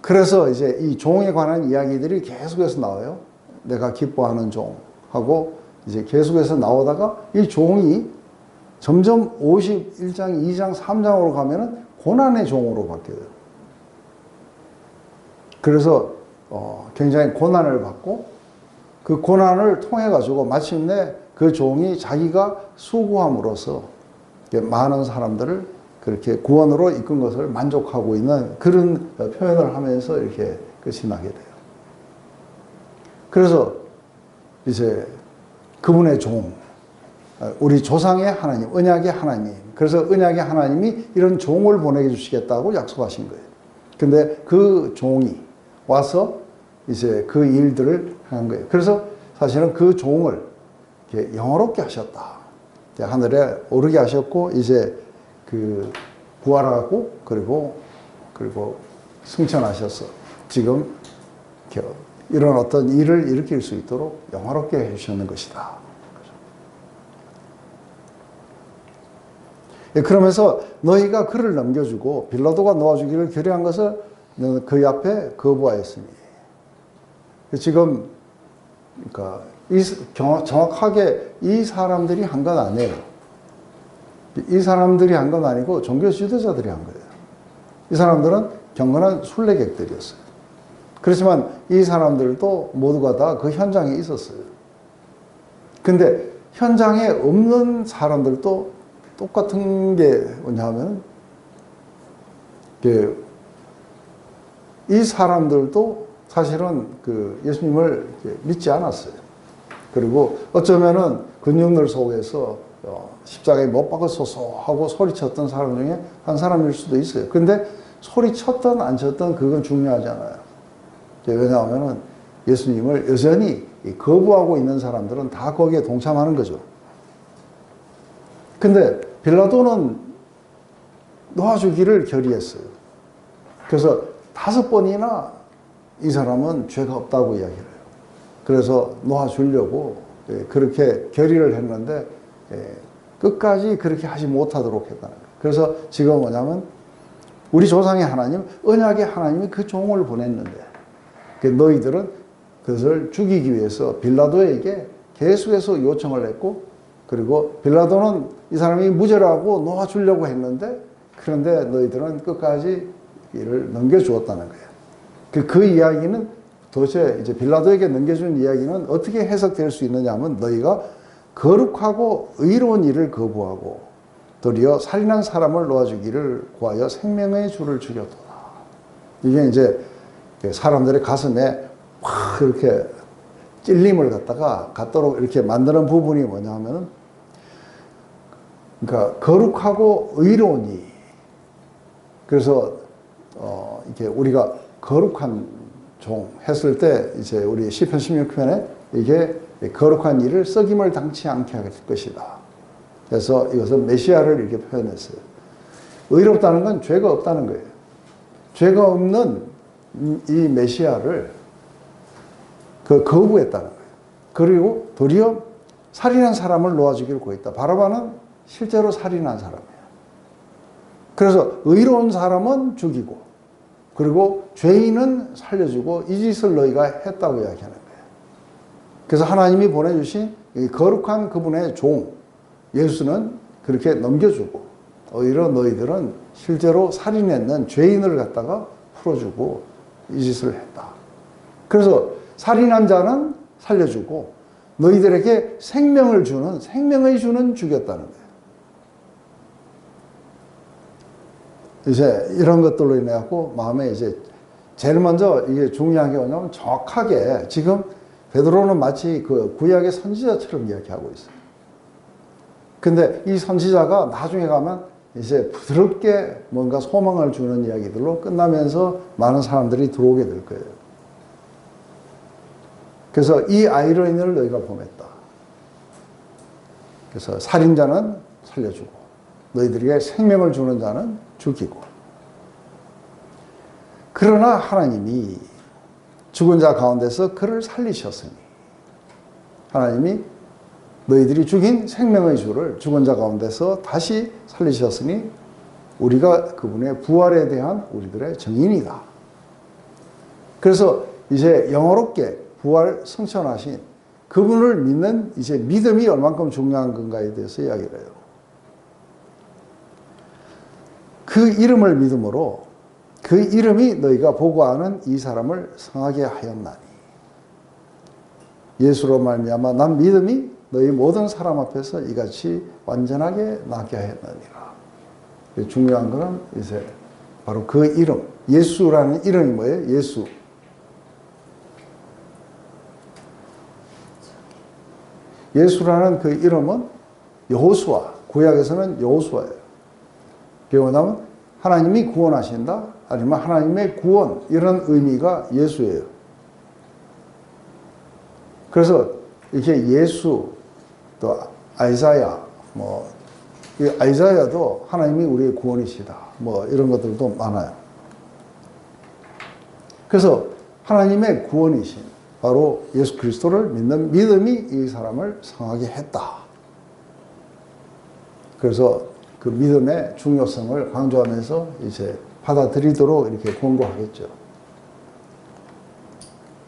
그래서 이제 이 종에 관한 이야기들이 계속해서 나와요. 내가 기뻐하는 종하고 이제 계속해서 나오다가 이 종이 점점 51장, 2장, 3장으로 가면은 고난의 종으로 바뀌어요. 그래서 굉장히 고난을 받고 그 고난을 통해 가지고 마침내 그 종이 자기가 수고함으로써 많은 사람들을 그렇게 구원으로 이끈 것을 만족하고 있는 그런 표현을 하면서 이렇게 끝이 나게 돼요. 그래서 이제 그분의 종, 우리 조상의 하나님, 언약의 하나님. 그래서 언약의 하나님이 이런 종을 보내 주시겠다고 약속하신 거예요. 근데 그 종이 와서 이제 그 일들을 한 거예요. 그래서 사실은 그 종을 이렇게 영화롭게 하셨다. 하늘에 오르게 하셨고, 이제 그 부활하고, 그리고 승천하셔서 지금 이런 어떤 일을 일으킬 수 있도록 영화롭게 해주셨는 것이다. 그러면서 너희가 그를 넘겨주고 빌라도가 놓아주기를 결의한 것을 너는 그의 앞에 거부하였으니. 지금 그러니까 정확하게 이 사람들이 한 건 아니에요. 이 사람들이 한 건 아니고 종교 지도자들이 한 거예요. 이 사람들은 경건한 순례객들이었어요. 그렇지만 이 사람들도 모두가 다 그 현장에 있었어요. 근데 현장에 없는 사람들도 똑같은 게 뭐냐면 이 사람들도 사실은 그 예수님을 믿지 않았어요. 그리고 어쩌면은 근육들 속에서 십자가에 못 박으소서 하고 소리쳤던 사람 중에 한 사람일 수도 있어요. 근데 소리쳤던 안 쳤던 그건 중요하지 않아요. 왜냐하면은 예수님을 여전히 거부하고 있는 사람들은 다 거기에 동참하는 거죠. 근데 빌라도는 놓아주기를 결의했어요. 그래서 5번이나 이 사람은 죄가 없다고 이야기를 해요. 그래서 놓아주려고 그렇게 결의를 했는데 끝까지 그렇게 하지 못하도록 했다는 거예요. 그래서 지금 뭐냐면 우리 조상의 하나님, 언약의 하나님이 그 종을 보냈는데 너희들은 그것을 죽이기 위해서 빌라도에게 계속해서 요청을 했고, 그리고 빌라도는 이 사람이 무죄라고 놓아주려고 했는데, 그런데 너희들은 끝까지 이를 넘겨주었다는 거예요. 그 이야기는 도대체 이제 빌라도에게 넘겨준 이야기는 어떻게 해석될 수 있느냐 하면, 너희가 거룩하고 의로운 일을 거부하고 도리어 살인한 사람을 놓아주기를 구하여 생명의 주를 죽였도다. 이게 이제 사람들의 가슴에 확 이렇게 찔림을 갖도록 이렇게 만드는 부분이 뭐냐 하면은, 그러니까 거룩하고 의로우니, 그래서 이게 우리가 거룩한 종 했을 때 이제 우리 시편 16편에 이게 거룩한 일을 썩임을 당치 않게 할 것이다. 그래서 이것은 메시아를 이렇게 표현했어요. 의롭다는 건 죄가 없다는 거예요. 죄가 없는 이 메시아를 거부했다는 거예요. 그리고 도리어 살인한 사람을 놓아주기를 구했다. 바라바는 실제로 살인한 사람이에요. 그래서 의로운 사람은 죽이고, 그리고 죄인은 살려주고, 이 짓을 너희가 했다고 이야기하는 거예요. 그래서 하나님이 보내주신 이 거룩한 그분의 종 예수는 그렇게 넘겨주고, 오히려 너희들은 실제로 살인했는 죄인을 갖다가 풀어주고 이 짓을 했다. 그래서 살인한 자는 살려주고 너희들에게 생명을 주는, 생명의 주는 죽였다는 거예요. 이제 이런 것들로 인해 갖고 마음에 이제 제일 먼저 이게 중요한 게 뭐냐면, 정확하게 지금 베드로는 마치 그 구약의 선지자처럼 이야기하고 있어요. 근데 이 선지자가 나중에 가면 이제 부드럽게 뭔가 소망을 주는 이야기들로 끝나면서 많은 사람들이 들어오게 될 거예요. 그래서 이 아이러니를 너희가 범했다. 그래서 살인자는 살려주고 너희들에게 생명을 주는 자는 죽이고, 그러나 하나님이 죽은 자 가운데서 그를 살리셨으니, 하나님이 너희들이 죽인 생명의 주를 죽은 자 가운데서 다시 살리셨으니 우리가 그분의 부활에 대한 우리들의 증인이다. 그래서 이제 영어롭게 부활 승천하신 그분을 믿는 이제 믿음이 얼만큼 중요한 건가에 대해서 이야기를 해요. 그 이름을 믿음으로 그 이름이 너희가 보고하는 이 사람을 성하게 하였나니, 예수로 말미암아 난 믿음이 너희 모든 사람 앞에서 이같이 완전하게 나게 하였느니라. 중요한 것은 이제 바로 그 이름, 예수라는 이름이 뭐예요? 예수. 예수라는 그 이름은 여호수아, 구약에서는 여호수아예요. 그게 뭐냐면 하나님이 구원하신다, 아니면 하나님의 구원, 이런 의미가 예수예요. 그래서 이렇게 예수, 또 아이사야, 이 아이사야도 하나님이 우리의 구원이시다, 이런 것들도 많아요. 그래서 하나님의 구원이신 바로 예수 그리스도를 믿는 믿음이 이 사람을 성하게 했다. 그래서 그 믿음의 중요성을 강조하면서 이제 받아들이도록 이렇게 권고하겠죠.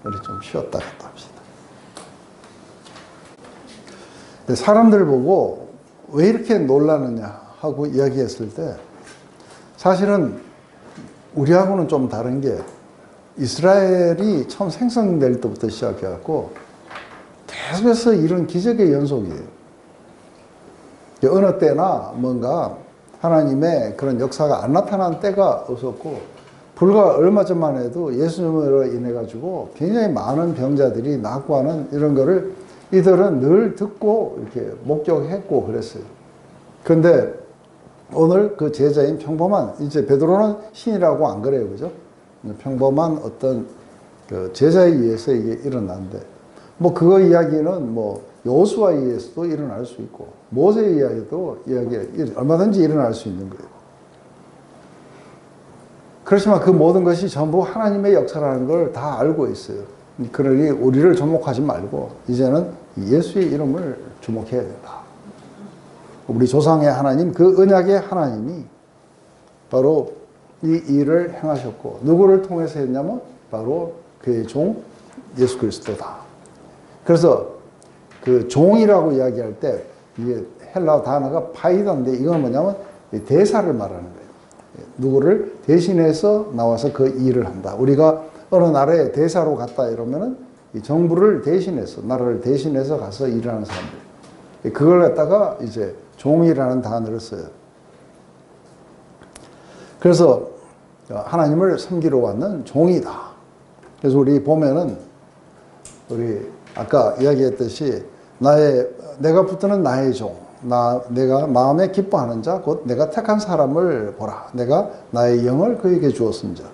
우리 좀 쉬었다 갔다 합시다. 사람들 보고 왜 이렇게 놀라느냐 하고 이야기했을 때, 사실은 우리하고는 좀 다른 게, 이스라엘이 처음 생성될 때부터 시작해갖고 계속해서 이런 기적의 연속이에요. 어느 때나 뭔가 하나님의 그런 역사가 안 나타난 때가 없었고, 불과 얼마 전만 해도 예수님으로 인해 가지고 굉장히 많은 병자들이 낫고 하는 이런 거를 이들은 늘 듣고 이렇게 목격했고 그랬어요. 그런데 오늘 그 제자인 평범한, 이제 베드로는 신이라고 안 그래요, 그죠? 평범한 어떤 그 제자에 의해서 이게 일어났는데, 그거 이야기는 여호수아에 의해서도 일어날 수 있고 모세에 의해서도 얼마든지 일어날 수 있는 거예요. 그렇지만 그 모든 것이 전부 하나님의 역사라는 걸 다 알고 있어요. 그러니 우리를 주목하지 말고 이제는 예수의 이름을 주목해야 된다. 우리 조상의 하나님, 그 언약의 하나님이 바로 이 일을 행하셨고, 누구를 통해서 했냐면 바로 그의 종 예수 그리스도다. 그래서 그 종이라고 이야기할 때 이게 헬라어 단어가 파이다인데, 이건 뭐냐면 대사를 말하는 거예요. 누구를 대신해서 나와서 그 일을 한다. 우리가 어느 나라에 대사로 갔다 이러면은 이 정부를 대신해서, 나라를 대신해서 가서 일하는 사람들. 그걸 갖다가 이제 종이라는 단어를 써요. 그래서 하나님을 섬기러 왔는 종이다. 그래서 우리 보면은 우리 아까 이야기했듯이 내가 붙드는 나의 종, 내가 마음에 기뻐하는 자, 곧 내가 택한 사람을 보라. 내가 나의 영을 그에게 주었은즉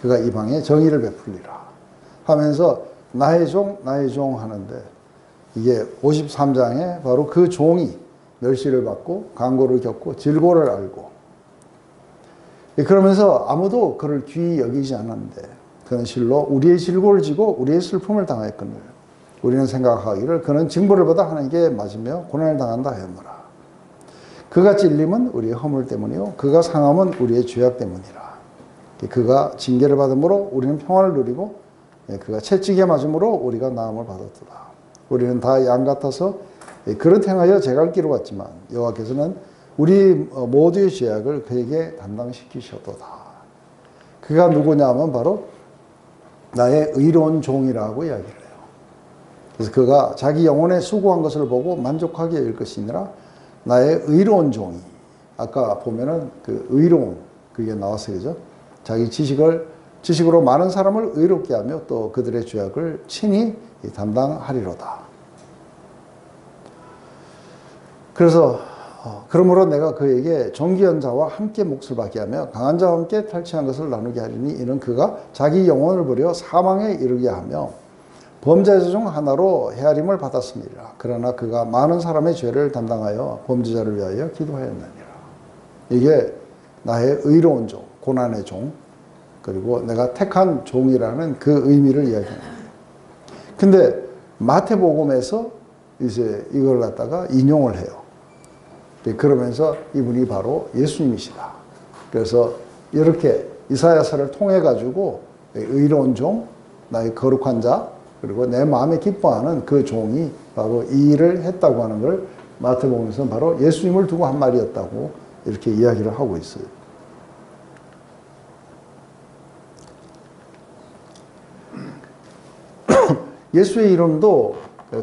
그가 이방에 정의를 베풀리라 하면서 나의 종 하는데, 이게 53장에 바로 그 종이 멸시를 받고 강고를 겪고 질고를 알고, 그러면서 아무도 그를 귀히 여기지 않았는데 그는 실로 우리의 질고를 지고 우리의 슬픔을 당하였거늘 우리는 생각하기를 그는 징벌을 받아 하나님께 맞으며 고난을 당한다 하였노라. 그가 찔림은 우리의 허물 때문이요 그가 상함은 우리의 죄악 때문이라. 그가 징계를 받음으로 우리는 평안을 누리고 그가 채찍에 맞음으로 우리가 나음을 받았도다. 우리는 다 양 같아서 그릇 행하여 제갈 길을 왔지만 여호와께서는 우리 모두의 죄악을 그에게 담당시키셨도다. 그가 누구냐 하면 바로 나의 의로운 종이라고 이야기를 해요. 그래서 그가 자기 영혼에 수고한 것을 보고 만족하게 일 것이니라. 나의 의로운 종이, 아까 보면은 그 의로움, 그게 나왔어요. 그죠? 자기 지식으로 많은 사람을 의롭게 하며 또 그들의 죄악을 친히 담당하리로다. 그래서 그러므로 내가 그에게 존귀한 자와 함께 몫을 받게 하며 강한 자와 함께 탈취한 것을 나누게 하리니 이는 그가 자기 영혼을 버려 사망에 이르게 하며 범죄자 중 하나로 헤아림을 받았습니다. 그러나 그가 많은 사람의 죄를 담당하여 범죄자를 위하여 기도하였느니라. 이게 나의 의로운 종, 고난의 종, 그리고 내가 택한 종이라는 그 의미를 이야기합니다. 근데 마태복음에서 이제 이걸 갖다가 인용을 해요. 그러면서 이분이 바로 예수님이시다. 그래서 이렇게 이사야서를 통해 가지고 의로운 종, 나의 거룩한 자, 그리고 내 마음에 기뻐하는 그 종이 바로 이 일을 했다고 하는 걸 마태복음에서는 바로 예수님을 두고 한 말이었다고 이렇게 이야기를 하고 있어요. 예수의 이름도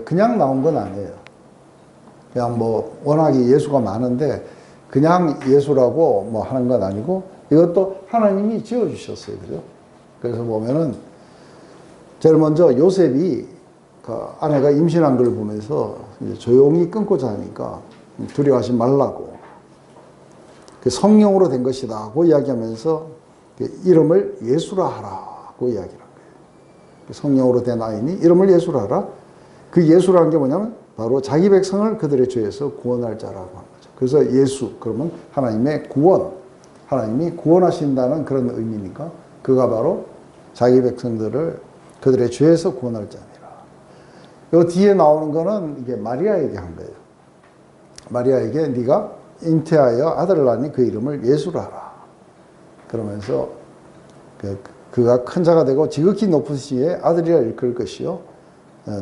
그냥 나온 건 아니에요. 그냥 뭐 워낙에 예수가 많은데 그냥 예수라고 뭐 하는 건 아니고 이것도 하나님이 지어주셨어요. 그죠? 그래서 보면은 제일 먼저 요셉이 그 아내가 임신한 걸 보면서 조용히 끊고 자니까 두려워하지 말라고, 그 성령으로 된 것이다고 이야기하면서 이름을 예수라 하라고 이야기를 한 거예요. 성령으로 된 아이니 이름을 예수라 하라. 그 예수라는 게 뭐냐면 바로 자기 백성을 그들의 죄에서 구원할 자라고 하는 거죠. 그래서 예수, 그러면 하나님의 구원, 하나님이 구원하신다는 그런 의미니까 그가 바로 자기 백성들을 그들의 죄에서 구원할 자니라. 요 뒤에 나오는 거는 이게 마리아에게 한 거예요. 마리아에게 네가 잉태하여 아들을 낳으니 그 이름을 예수라 하라. 그러면서 그가 큰 자가 되고 지극히 높은 시에 아들이라 일컬 것이요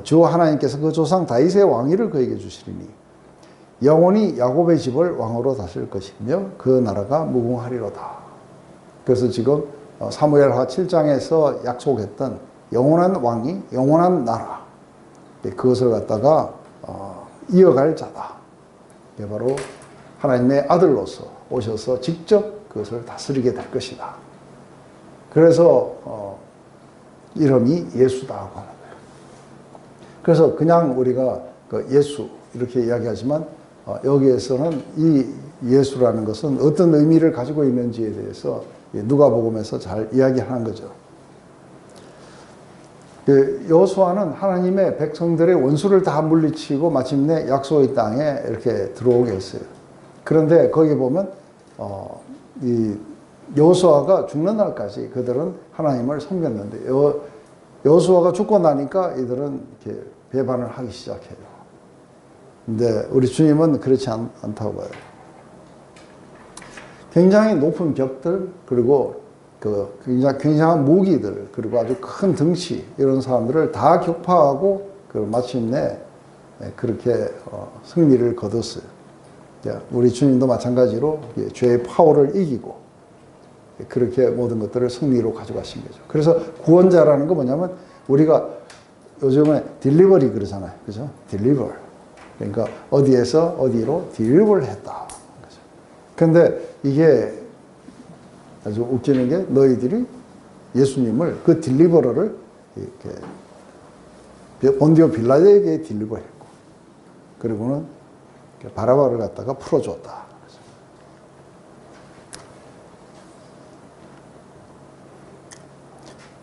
주 하나님께서 그 조상 다윗의 왕위를 그에게 주시리니 영원히 야곱의 집을 왕으로 다스릴 것이며 그 나라가 무궁하리로다. 그래서 지금 사무엘하 7장에서 약속했던 영원한 왕이, 영원한 나라, 그것을 갖다가 이어갈 자다. 이게 바로 하나님의 아들로서 오셔서 직접 그것을 다스리게 될 것이다. 그래서 이름이 예수다고 하는 거예요. 그래서 그냥 우리가 그 예수 이렇게 이야기하지만 여기에서는 이 예수라는 것은 어떤 의미를 가지고 있는지에 대해서 누가복음에서 잘 이야기하는 거죠. 여호수아는 하나님의 백성들의 원수를 다 물리치고 마침내 약속의 땅에 이렇게 들어오게 했어요. 그런데 거기 보면 이 여호수아가 죽는 날까지 그들은 하나님을 섬겼는데 여호수아가 죽고 나니까 이들은 이렇게 배반을 하기 시작해요. 근데 우리 주님은 그렇지 않다고 봐요. 굉장히 높은 벽들, 그리고 그 굉장한 무기들, 그리고 아주 큰 덩치, 이런 사람들을 다 격파하고 마침내 그렇게 승리를 거뒀어요. 우리 주님도 마찬가지로 죄의 파워를 이기고 그렇게 모든 것들을 승리로 가져가신 거죠. 그래서 구원자라는 거 뭐냐면, 우리가 요즘에 딜리버리 그러잖아요. 그죠? 딜리버. 그러니까 어디에서 어디로 딜리버를 했다. 그런데 이게 아주 웃기는 게, 너희들이 예수님을, 그 딜리버러를 이렇게 본디오 빌라도에게 딜리버했고, 그리고는 바라바를 갖다가 풀어줬다.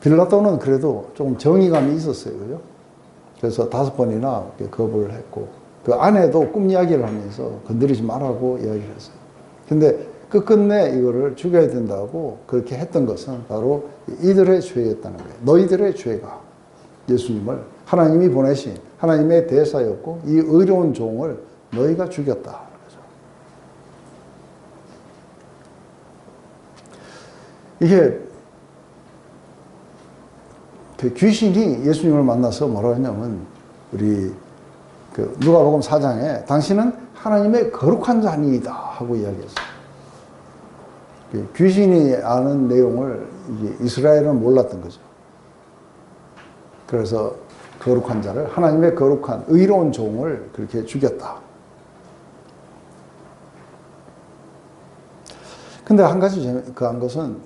빌라도는 그래도 좀 정의감이 있었어요. 그죠? 그래서 5번이나 거부를 했고, 그 아내도 꿈 이야기를 하면서 건드리지 말라고 이야기를 했어요. 근데 끝끝내 이거를 죽여야 된다고 그렇게 했던 것은 바로 이들의 죄였다는 거예요. 너희들의 죄가 예수님을, 하나님이 보내신 하나님의 대사였고, 이 의로운 종을 너희가 죽였다. 이게 그 귀신이 예수님을 만나서 뭐라 했냐면, 우리 그 누가복음 4장에 당신은 하나님의 거룩한 자니이다 하고 이야기했어요. 귀신이 아는 내용을 이게 이스라엘은 몰랐던 거죠. 그래서 거룩한 자를, 하나님의 거룩한 의로운 종을 그렇게 죽였다. 근데 한 가지 재미난 것은,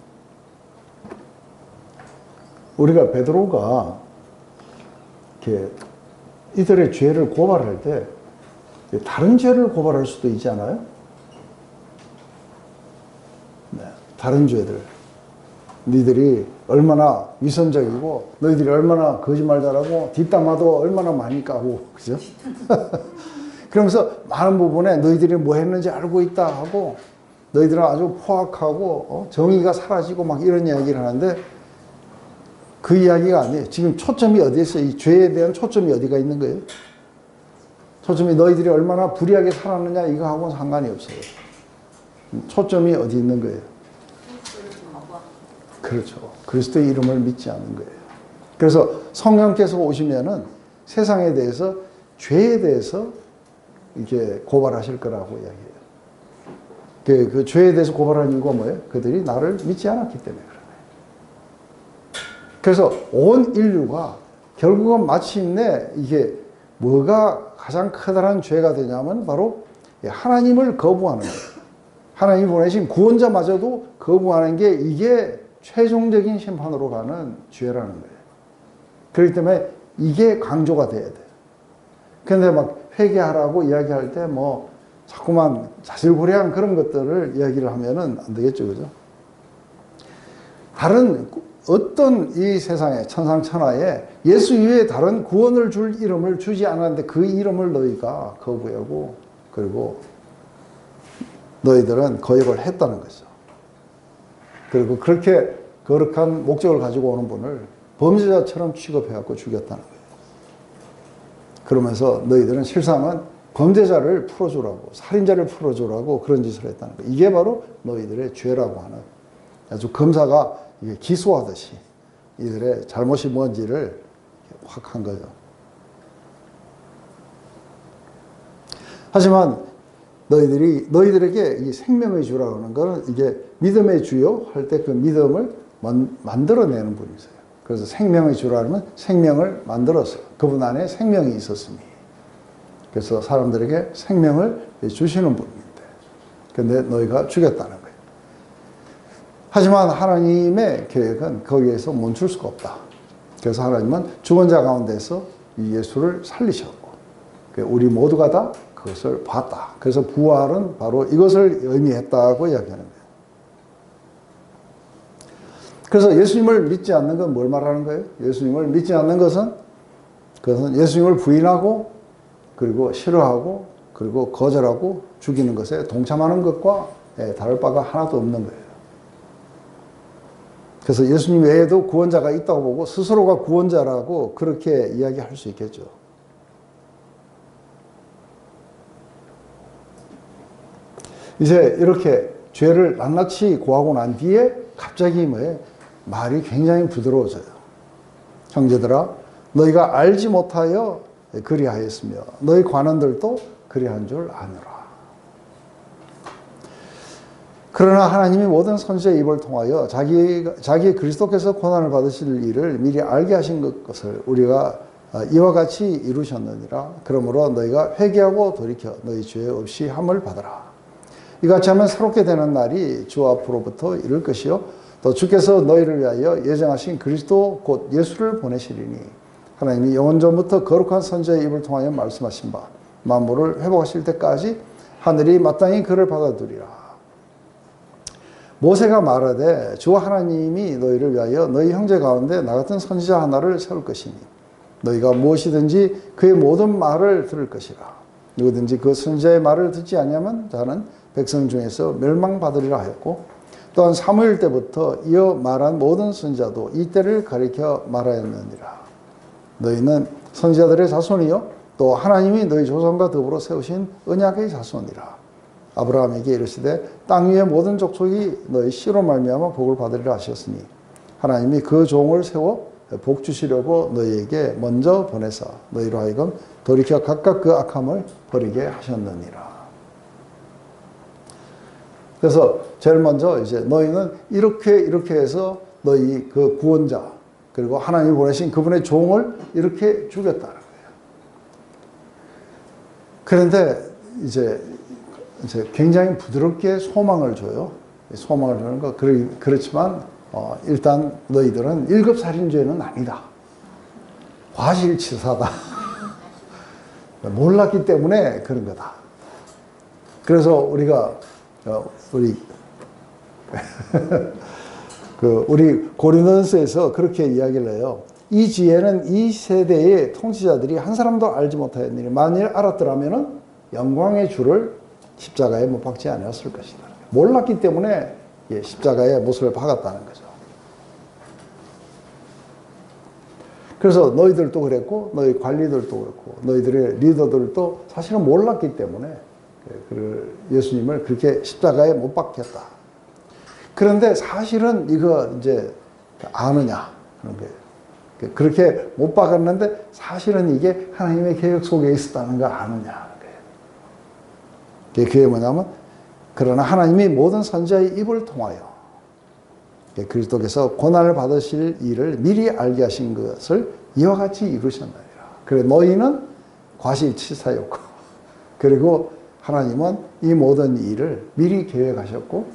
우리가 베드로가 이렇게 이들의 죄를 고발할 때 다른 죄를 고발할 수도 있지 않아요? 네, 다른 죄들. 너희들이 얼마나 위선적이고, 너희들이 얼마나 거짓말 잘하고, 뒷담화도 얼마나 많이 까고, 그죠? 그러면서 많은 부분에 너희들이 뭐 했는지 알고 있다 하고, 너희들은 아주 포악하고 정의가 사라지고 막 이런 이야기를 하는데, 그 이야기가 아니에요. 지금 초점이 어디에 있어요? 이 죄에 대한 초점이 어디가 있는 거예요? 초점이 너희들이 얼마나 불의하게 살았느냐 이거하고는 상관이 없어요. 초점이 어디 있는 거예요? 그렇죠. 그리스도의 이름을 믿지 않는 거예요. 그래서 성령께서 오시면은 세상에 대해서, 죄에 대해서 이렇게 고발하실 거라고 이야기해요. 그 죄에 대해서 고발하는 이유가 뭐예요? 그들이 나를 믿지 않았기 때문에 그런 거예요. 그래서 온 인류가 결국은 마침내 이게 뭐가 가장 커다란 죄가 되냐면 바로 하나님을 거부하는 거예요. 하나님이 보내신 구원자마저도 거부하는 게, 이게 최종적인 심판으로 가는 죄라는 거예요. 그렇기 때문에 이게 강조가 돼야 돼요. 그런데 막 회개하라고 이야기할 때 뭐 자꾸만 자질구레한 그런 것들을 이야기를 하면은 안 되겠죠. 그죠? 다른 어떤 이 세상에, 천상천하에 예수 이외에 다른 구원을 줄 이름을 주지 않았는데, 그 이름을 너희가 거부하고, 그리고 너희들은 거역을 했다는 거죠. 그리고 그렇게 거룩한 목적을 가지고 오는 분을 범죄자처럼 취급해갖고 죽였다는 거예요. 그러면서 너희들은 실상은 범죄자를 풀어주라고, 살인자를 풀어주라고 그런 짓을 했다는 거예요. 이게 바로 너희들의 죄라고 하는, 아주 검사가 이게 기소하듯이 이들의 잘못이 뭔지를 확 한 거죠. 하지만 너희들에게 이 생명의 주라고 하는 것은, 이게 믿음의 주요 할 때 그 믿음을 만들어내는 분이세요. 그래서 생명의 주라 하면 생명을 만들었어요. 그분 안에 생명이 있었으니. 그래서 사람들에게 생명을 주시는 분인데, 근데 너희가 죽였다는 거예요. 하지만 하나님의 계획은 거기에서 멈출 수가 없다. 그래서 하나님은 죽은 자 가운데서 이 예수를 살리셨고, 우리 모두가 다 그것을 봤다. 그래서 부활은 바로 이것을 의미했다고 이야기하는 거예요. 그래서 예수님을 믿지 않는 건 뭘 말하는 거예요? 예수님을 믿지 않는 것은, 그것은 예수님을 부인하고, 그리고 싫어하고, 그리고 거절하고 죽이는 것에 동참하는 것과 다를 바가 하나도 없는 거예요. 그래서 예수님 외에도 구원자가 있다고 보고 스스로가 구원자라고 그렇게 이야기할 수 있겠죠. 이제 이렇게 죄를 낱낱이 고하고 난 뒤에 갑자기 말이 굉장히 부드러워져요. 형제들아, 너희가 알지 못하여 그리하였으며 너희 관원들도 그리한 줄 아노라. 그러나 하나님이 모든 선지자의 입을 통하여 자기 그리스도께서 고난을 받으실 일을 미리 알게 하신 것을 우리가 이와 같이 이루셨느니라. 그러므로 너희가 회개하고 돌이켜 너희 죄 없이 함을 받으라. 이같이 하면 새롭게 되는 날이 주 앞으로부터 이를 것이요 또 주께서 너희를 위하여 예정하신 그리스도 곧 예수를 보내시리니 하나님이 영원 전부터 거룩한 선지자의 입을 통하여 말씀하신 바 만물을 회복하실 때까지 하늘이 마땅히 그를 받아두리라. 모세가 말하되 주 하나님이 너희를 위하여 너희 형제 가운데 나 같은 선지자 하나를 세울 것이니 너희가 무엇이든지 그의 모든 말을 들을 것이라. 누구든지 그 선지자의 말을 듣지 아니하면 자는 백성 중에서 멸망받으리라 하였고 또한 사무엘 때부터 이어 말한 모든 선지자도 이 때를 가리켜 말하였느니라. 너희는 선지자들의 자손이요 또 하나님이 너희 조상과 더불어 세우신 언약의 자손이라. 아브라함에게 이르시되 땅 위의 모든 족속이 너희 씨로 말미암아 복을 받으리라 하셨으니 하나님이 그 종을 세워 복 주시려고 너희에게 먼저 보내사 너희로 하여금 돌이켜 각각 그 악함을 버리게 하셨느니라. 그래서 제일 먼저 이제 너희는 이렇게 해서 너희 그 구원자 그리고 하나님이 보내신 그분의 종을 이렇게 죽였다는 거예요. 그런데 이제 굉장히 부드럽게 소망을 줘요. 소망을 주는 거 그렇지만 일단 너희들은 1급 살인죄는 아니다. 과실치사다. 몰랐기 때문에 그런 거다. 그래서 우리가 우리 고린도전서에서 그렇게 이야기를 해요. 이 지혜는 이 세대의 통치자들이 한 사람도 알지 못하였느니 만일 알았더라면 영광의 주를 십자가에 못 박지 않았을 것이다. 몰랐기 때문에 십자가에 못을 박았다는 거죠. 그래서 너희들도 그랬고 너희 관리들도 그렇고 너희들의 리더들도 사실은 몰랐기 때문에 예수님을 그렇게 십자가에 못 박혔다. 그런데 사실은 이거 이제 아느냐 그런 거예요. 그렇게 못 박았는데 사실은 이게 하나님의 계획 속에 있었다는 거 아느냐. 그게 뭐냐면 그러나 하나님이 모든 선지자의 입을 통하여 그리스도께서 고난을 받으실 일을 미리 알게 하신 것을 이와 같이 이루셨느니라. 그래 너희는 과실치사였고 그리고 하나님은 이 모든 일을 미리 계획하셨고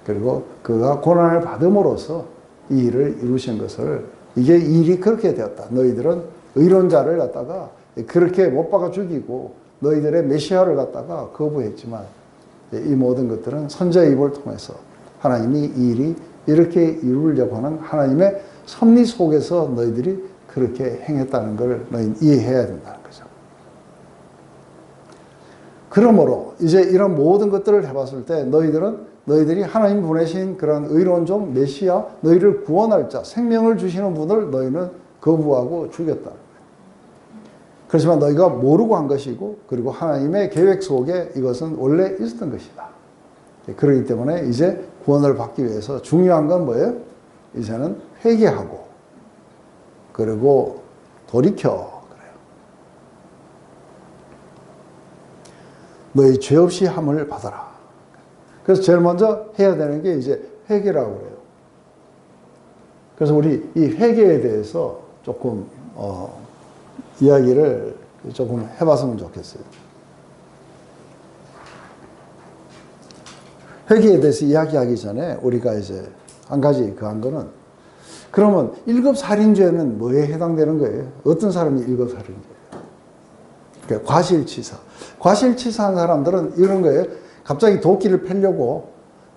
그리고 그가 고난을 받음으로써 이 일을 이루신 것을 이게 일이 그렇게 되었다. 너희들은 의론자를 갖다가 그렇게 못 박아 죽이고 너희들의 메시아를 갖다가 거부했지만 이 모든 것들은 선지자의 입을 통해서 하나님이 이 일이 이렇게 이루려고 하는 하나님의 섭리 속에서 너희들이 그렇게 행했다는 걸 너희는 이해해야 된다는 거죠. 그러므로 이제 이런 모든 것들을 해봤을 때 너희들이 하나님 보내신 그런 의로운 종 메시아 너희를 구원할 자 생명을 주시는 분을 너희는 거부하고 죽였다. 그렇지만 너희가 모르고 한 것이고 그리고 하나님의 계획 속에 이것은 원래 있었던 것이다. 그렇기 때문에 이제 구원을 받기 위해서 중요한 건 뭐예요? 이제는 회개하고 그리고 돌이켜 그래요. 너희 죄 없이 함을 받아라. 그래서 제일 먼저 해야 되는 게 이제 회개라고 그래요. 그래서 우리 이 회개에 대해서 조금 이야기를 조금 해봤으면 좋겠어요. 회개에 대해서 이야기하기 전에 우리가 이제 한 가지 한 거는 그러면 1급 살인죄는 뭐에 해당되는 거예요? 어떤 사람이 1급 살인죄예요? 그러니까 과실치사. 과실치사한 사람들은 이런 거예요. 갑자기 도끼를 펴려고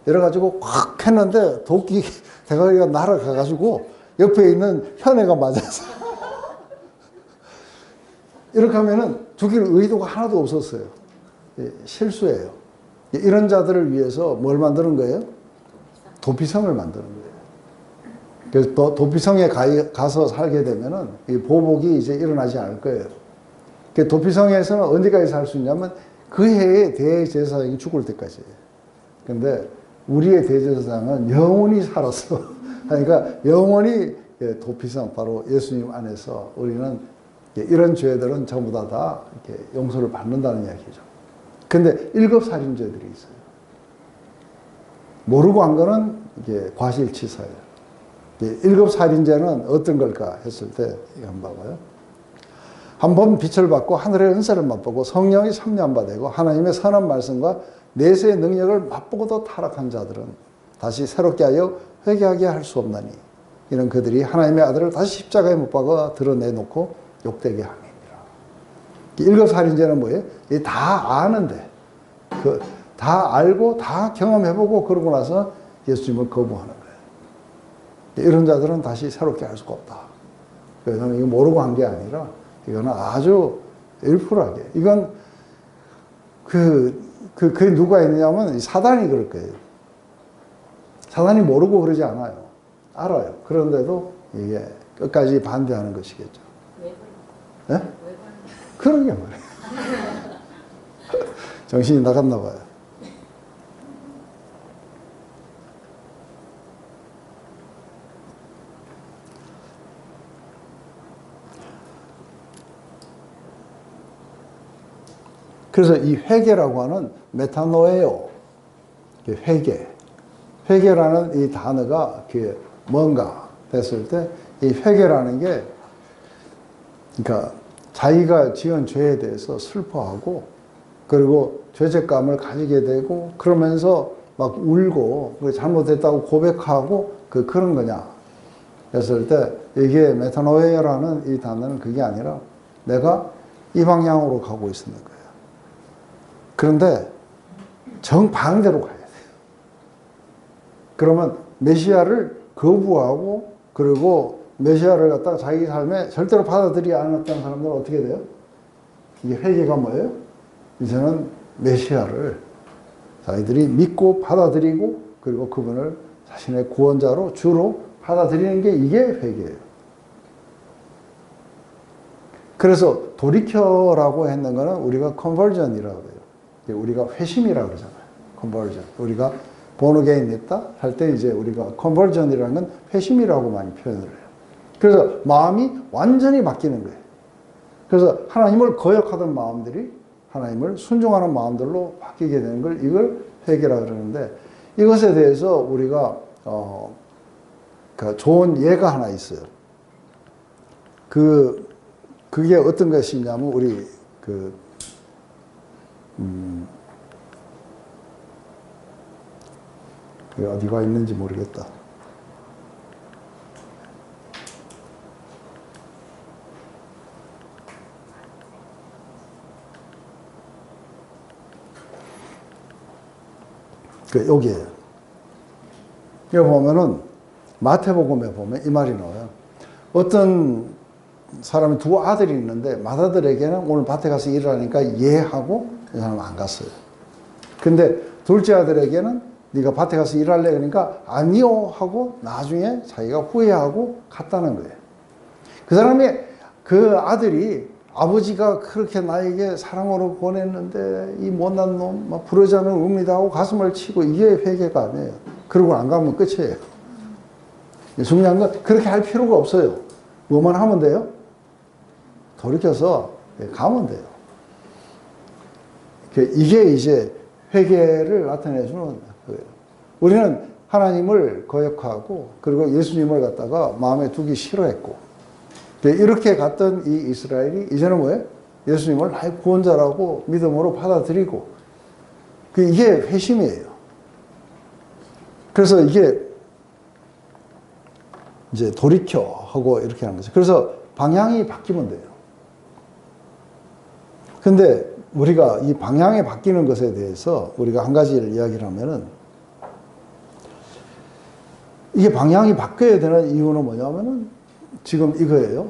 이래가지고 확 했는데 도끼 대가리가 날아가가지고 옆에 있는 현애가 맞았어. 이렇게 하면은 죽일 의도가 하나도 없었어요. 실수예요. 이런 자들을 위해서 뭘 만드는 거예요? 도피성을 만드는 거예요. 그래서 도피성에 가서 살게 되면은 이 보복이 이제 일어나지 않을 거예요. 그 도피성에서는 언제까지 살 수 있냐면 그 해에 대제사장이 죽을 때까지예요. 근데 우리의 대제사장은 영원히 살았어. 그러니까 영원히 도피성, 바로 예수님 안에서 우리는 이런 죄들은 전부 다 이렇게 용서를 받는다는 이야기죠. 근데 1급 살인죄들이 있어요. 모르고 한 거는 이게 과실치사예요. 1급 살인죄는 어떤 걸까 했을 때, 이거 한번 봐봐요. 한 번 빛을 받고 하늘의 은사를 맛보고 성령이 섭리한 바 되고 하나님의 선한 말씀과 내세의 능력을 맛보고도 타락한 자들은 다시 새롭게 하여 회개하게 할 수 없나니 이는 그들이 하나님의 아들을 다시 십자가에 못 박아 드러내놓고 욕되게 함이니라. 1급 살인죄는 뭐예요? 다 아는데, 다 알고 다 경험해보고 그러고 나서 예수님을 거부하는 거예요. 이런 자들은 다시 새롭게 할 수가 없다. 그래서 이거 모르고 한 게 아니라 이거는 아주 일풀하게. 이건 그게 누가 있느냐면 사단이 그럴 거예요. 사단이 모르고 그러지 않아요. 알아요. 그런데도 이게 끝까지 반대하는 것이겠죠. 왜 네? 왜 그러게 말이에요. 정신이 나갔나 봐요. 그래서 이 회개라고 하는 메타노에오, 회개. 회개라는 이 단어가 뭔가 됐을 때 이 회개라는 게 그러니까 자기가 지은 죄에 대해서 슬퍼하고 그리고 죄책감을 가지게 되고 그러면서 막 울고 잘못했다고 고백하고 그런 거냐 했을 때 이게 메타노에오라는 이 단어는 그게 아니라 내가 이 방향으로 가고 있는 거예요. 그런데 정반대로 가야 돼요. 그러면 메시아를 거부하고 그리고 메시아를 갖다가 자기 삶에 절대로 받아들이지 않았던 사람들은 어떻게 돼요? 이게 회개가 뭐예요? 이제는 메시아를 자기들이 믿고 받아들이고 그리고 그분을 자신의 구원자로 주로 받아들이는 게 이게 회개예요. 그래서 돌이켜라고 했는 거는 우리가 컨버전이라고 해요. 우리가 회심이라고 그러잖아요. 컨버전. 우리가 본어게인 됐다 할 때 이제 우리가 컨버전이라는 건 회심이라고 많이 표현을 해요. 그래서 마음이 완전히 바뀌는 거예요. 그래서 하나님을 거역하던 마음들이 하나님을 순종하는 마음들로 바뀌게 되는 걸 이걸 회개라 그러는데 이것에 대해서 우리가 좋은 예가 하나 있어요. 그게 어떤 것이냐면 우리 어디가 있는지 모르겠다. 여기에요. 여기 보면은 마태복음에 보면 이 말이 나와요. 어떤 사람이 두 아들이 있는데 맏아들에게는 오늘 밭에 가서 일하니까 예 하고 이 사람은 안 갔어요. 근데 둘째 아들에게는 네가 밭에 가서 일할래? 그러니까 아니요 하고 나중에 자기가 후회하고 갔다는 거예요. 그 사람이 그 아들이 아버지가 그렇게 나에게 사랑으로 보냈는데 이 못난 놈 막 부르자면 웁니다 하고 가슴을 치고 이게 회개가 아니에요. 그러고 안 가면 끝이에요. 중요한 건 그렇게 할 필요가 없어요. 뭐만 하면 돼요? 돌이켜서 가면 돼요. 이게 이제 회개를 나타내주는 거예요. 우리는 하나님을 거역하고 그리고 예수님을 갖다가 마음에 두기 싫어했고 이렇게 갔던 이 이스라엘이 이제는 뭐예요? 예수님을 나의 구원자라고 믿음으로 받아들이고 이게 회심이에요. 그래서 이게 이제 돌이켜 하고 이렇게 하는 거죠. 그래서 방향이 바뀌면 돼요. 근데 우리가 이 방향이 바뀌는 것에 대해서 우리가 한 가지를 이야기를 하면은 이게 방향이 바뀌어야 되는 이유는 뭐냐면은 지금 이거예요.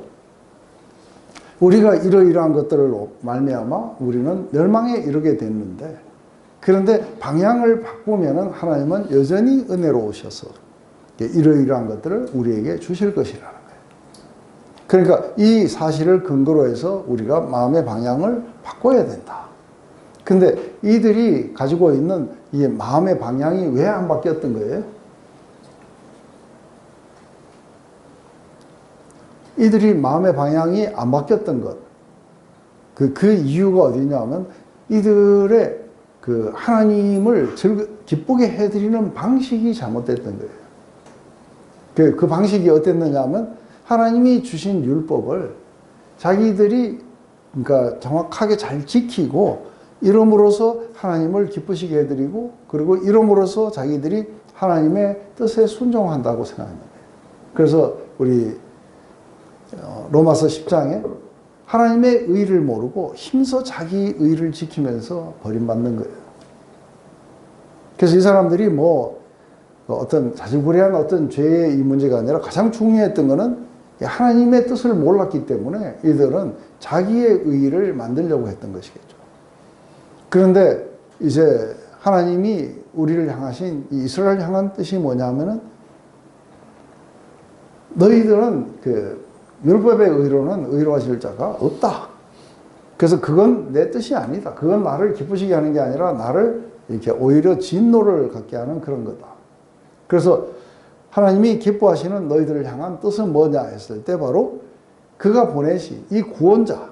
우리가 이러이러한 것들을 말미암아 우리는 멸망에 이르게 됐는데 그런데 방향을 바꾸면은 하나님은 여전히 은혜로우셔서 이러이러한 것들을 우리에게 주실 것이라는 거예요. 그러니까 이 사실을 근거로 해서 우리가 마음의 방향을 바꿔야 된다. 근데 이들이 가지고 있는 이 마음의 방향이 왜 안 바뀌었던 거예요? 이들이 마음의 방향이 안 바뀌었던 것. 그 이유가 어디냐면 이들의 그 하나님을 기쁘게 해드리는 방식이 잘못됐던 거예요. 그 방식이 어땠느냐 하면 하나님이 주신 율법을 자기들이 그러니까 정확하게 잘 지키고 이름으로써 하나님을 기쁘시게 해드리고 그리고 이름으로써 자기들이 하나님의 뜻에 순종한다고 생각합니다. 그래서 우리 로마서 10장에 하나님의 의를 모르고 힘써 자기 의를 지키면서 버림받는 거예요. 그래서 이 사람들이 뭐 어떤 자질구레한 어떤 죄의 이 문제가 아니라 가장 중요했던 거는 하나님의 뜻을 몰랐기 때문에 이들은 자기의 의를 만들려고 했던 것이겠죠. 그런데 이제 하나님이 우리를 향하신 이 이스라엘 향한 뜻이 뭐냐면은 너희들은 그 율법의 의로는 의로하실 자가 없다. 그래서 그건 내 뜻이 아니다. 그건 나를 기쁘시게 하는 게 아니라 나를 이렇게 오히려 진노를 갖게 하는 그런 거다. 그래서 하나님이 기뻐하시는 너희들을 향한 뜻은 뭐냐 했을 때 바로 그가 보내신 이 구원자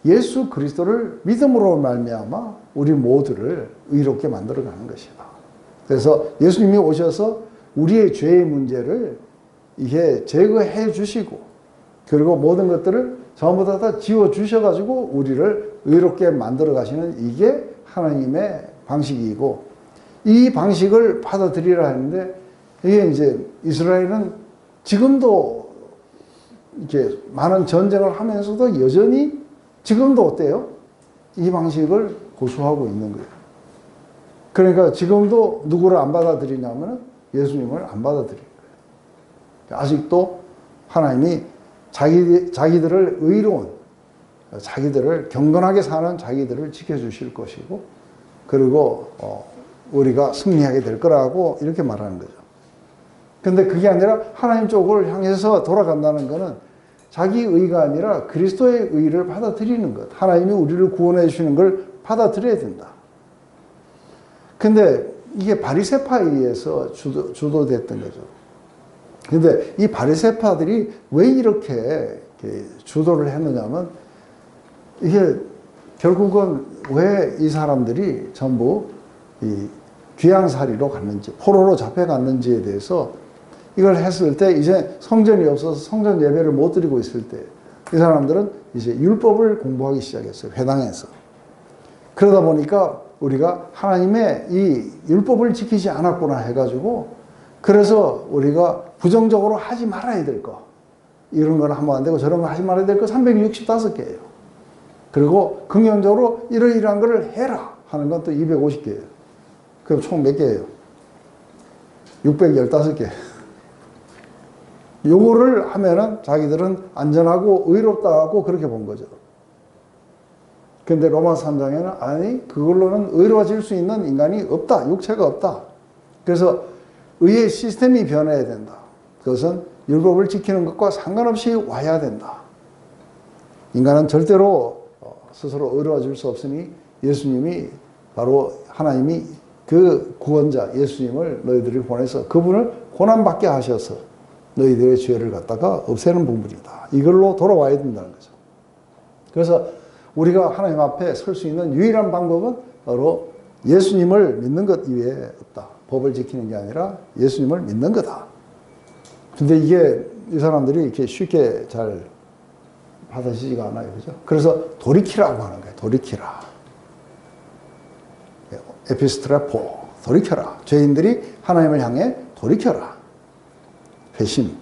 예수 그리스도를 믿음으로 말미암아 우리 모두를 의롭게 만들어가는 것이다. 그래서 예수님이 오셔서 우리의 죄의 문제를 이게 제거해 주시고 그리고 모든 것들을 전부 다 지워 주셔가지고 우리를 의롭게 만들어 가시는 이게 하나님의 방식이고 이 방식을 받아들이라 하는데 이게 이제 이스라엘은 지금도 이렇게 많은 전쟁을 하면서도 여전히 지금도 어때요? 이 방식을 고수하고 있는 거예요. 그러니까 지금도 누구를 안 받아들이냐면 예수님을 안 받아들이는 거예요. 아직도 하나님이 자기들을 의로운, 자기들을 경건하게 사는 자기들을 지켜주실 것이고 그리고 우리가 승리하게 될 거라고 이렇게 말하는 거죠. 근데 그게 아니라 하나님 쪽을 향해서 돌아간다는 것은 자기 의가 아니라 그리스도의 의를 받아들이는 것. 하나님이 우리를 구원해 주시는 걸 받아들여야 된다. 근데 이게 바리새파에 의해서 주도됐던 거죠. 근데 이 바리새파들이 왜 이렇게 주도를 했느냐면 이게 결국은 왜 이 사람들이 전부 이 귀양살이로 갔는지 포로로 잡혀갔는지에 대해서 이걸 했을 때 이제 성전이 없어서 성전 예배를 못 드리고 있을 때 이 사람들은 이제 율법을 공부하기 시작했어요. 회당에서. 그러다 보니까 우리가 하나님의 이 율법을 지키지 않았구나 해가지고 그래서 우리가 부정적으로 하지 말아야 될 거 이런 건 하면 안 되고 저런 거 하지 말아야 될 거 365개예요. 그리고 긍정적으로 이러이러한 거를 해라 하는 건 또 250개예요. 그럼 총 몇 개예요? 615개. 요거를 하면은 자기들은 안전하고 의롭다고 그렇게 본 거죠. 근데 로마서 3장에는 아니 그걸로는 의로워질 수 있는 인간이 없다. 육체가 없다. 그래서 의의 시스템이 변해야 된다. 그것은 율법을 지키는 것과 상관없이 와야 된다. 인간은 절대로 스스로 의로워질 수 없으니 예수님이 바로 하나님이 그 구원자 예수님을 너희들이 보내서 그분을 고난받게 하셔서 너희들의 죄를 갖다가 없애는 부분이다. 이걸로 돌아와야 된다는 거죠. 그래서 우리가 하나님 앞에 설 수 있는 유일한 방법은 바로 예수님을 믿는 것 이외에 없다. 법을 지키는 게 아니라 예수님을 믿는 거다. 근데 이게 이 사람들이 이렇게 쉽게 잘 받아지지가 않아요. 그죠? 그래서 돌이키라고 하는 거예요. 돌이키라. 에피스트라포. 돌이켜라. 죄인들이 하나님을 향해 돌이켜라. 회심.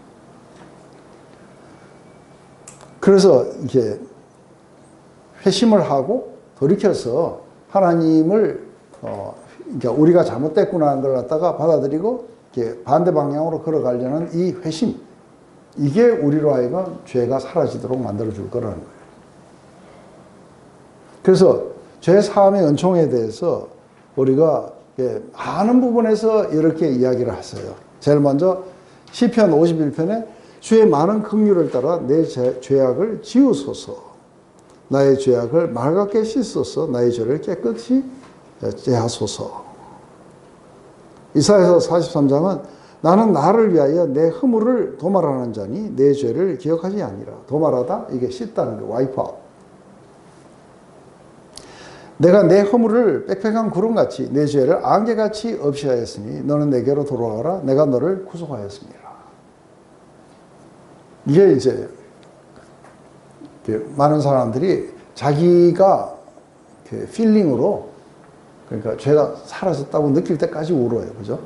그래서 이렇게 회심을 하고 돌이켜서 하나님을 그러니까 우리가 잘못됐구나 하는 걸 갖다가 받아들이고 이렇게 반대 방향으로 걸어가려는 이 회심. 이게 우리로 하여금 죄가 사라지도록 만들어 줄 거라는 거예요. 그래서 죄 사함의 은총에 대해서 우리가 아는 부분에서 이렇게 이야기를 했어요. 제일 먼저 시편 51편에 주의 많은 긍휼을 따라 내 죄악을 지우소서. 나의 죄악을 맑게 씻소서. 나의 죄를 깨끗이 제하소서. 이사야서 43장은 나는 나를 위하여 내 허물을 도말하는 자니 내 죄를 기억하지 아니라. 도말하다 이게 씻다는 거, 와이프아웃. 내가 내 허물을 빽빽한 구름같이 내 죄를 안개같이 없이하였으니 너는 내게로 돌아가라. 내가 너를 구속하였습니다. 이게 이제 많은 사람들이 자기가 필링으로, 그러니까 죄가 사라졌다고 느낄 때까지 울어요. 그죠?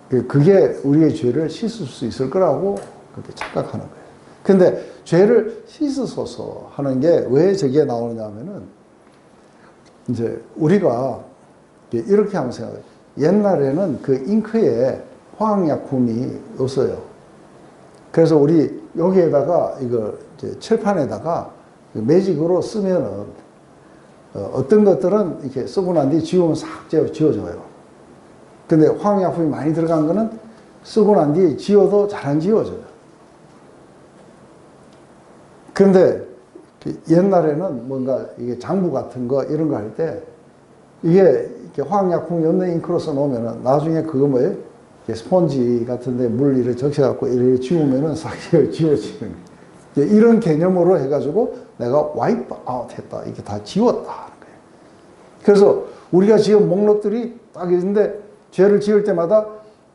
그게 우리의 죄를 씻을 수 있을 거라고 그렇게 착각하는 거예요. 근데 죄를 씻으소서 하는 게 왜 저게 나오느냐 하면은, 이제 우리가 이렇게 하면 생각해요. 옛날에는 그 잉크에 화학약품이 없어요. 그래서 우리 여기에다가 이거 이제 칠판에다가 매직으로 쓰면은 어떤 것들은 이렇게 쓰고 난 뒤에 지우면 싹 지워져요. 근데 화학약품이 많이 들어간 거는 쓰고 난 뒤에 지워도 잘 안 지워져요. 그런데 옛날에는 뭔가 이게 장부 같은 거 이런 거 할 때 이게 화학약품이 없는 잉크로 써놓으면은 나중에 그거 뭐예요? 스펀지 같은데 물 이렇게 적셔갖고 이렇게 지우면은 싹 지워지는 거예요. 이런 개념으로 해가지고 내가 와이프 아웃 했다. 이게 다 지웠다 하는 거예요. 그래서 우리가 지은 목록들이 딱 있는데 죄를 지을 때마다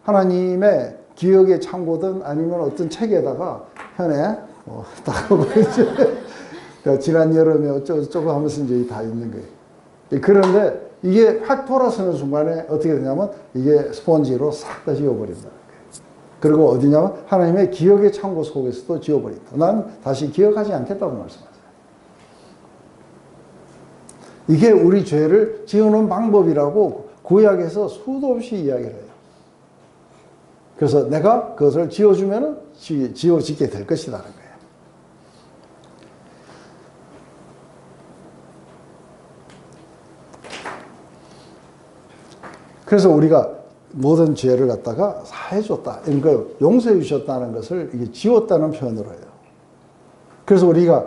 하나님의 기억의 창고든 아니면 어떤 책에다가 현에 딱 하고 이제 지난 여름에 어쩌고 하면서 이제 다 있는 거예요. 그런데 이게 확 돌아서는 순간에 어떻게 되냐면 이게 스펀지로 싹 다 지워버린다는 거예요. 그리고 어디냐면 하나님의 기억의 창고 속에서도 지워버린다. 난 다시 기억하지 않겠다고 말씀하세요. 이게 우리 죄를 지우는 방법이라고 구약에서 수도 없이 이야기를 해요. 그래서 내가 그것을 지워주면 지워지게 될 것이라는 거예요. 그래서 우리가 모든 죄를 갖다가 사해줬다, 이런 걸 용서해 주셨다는 것을 이게 지웠다는 표현으로 해요. 그래서 우리가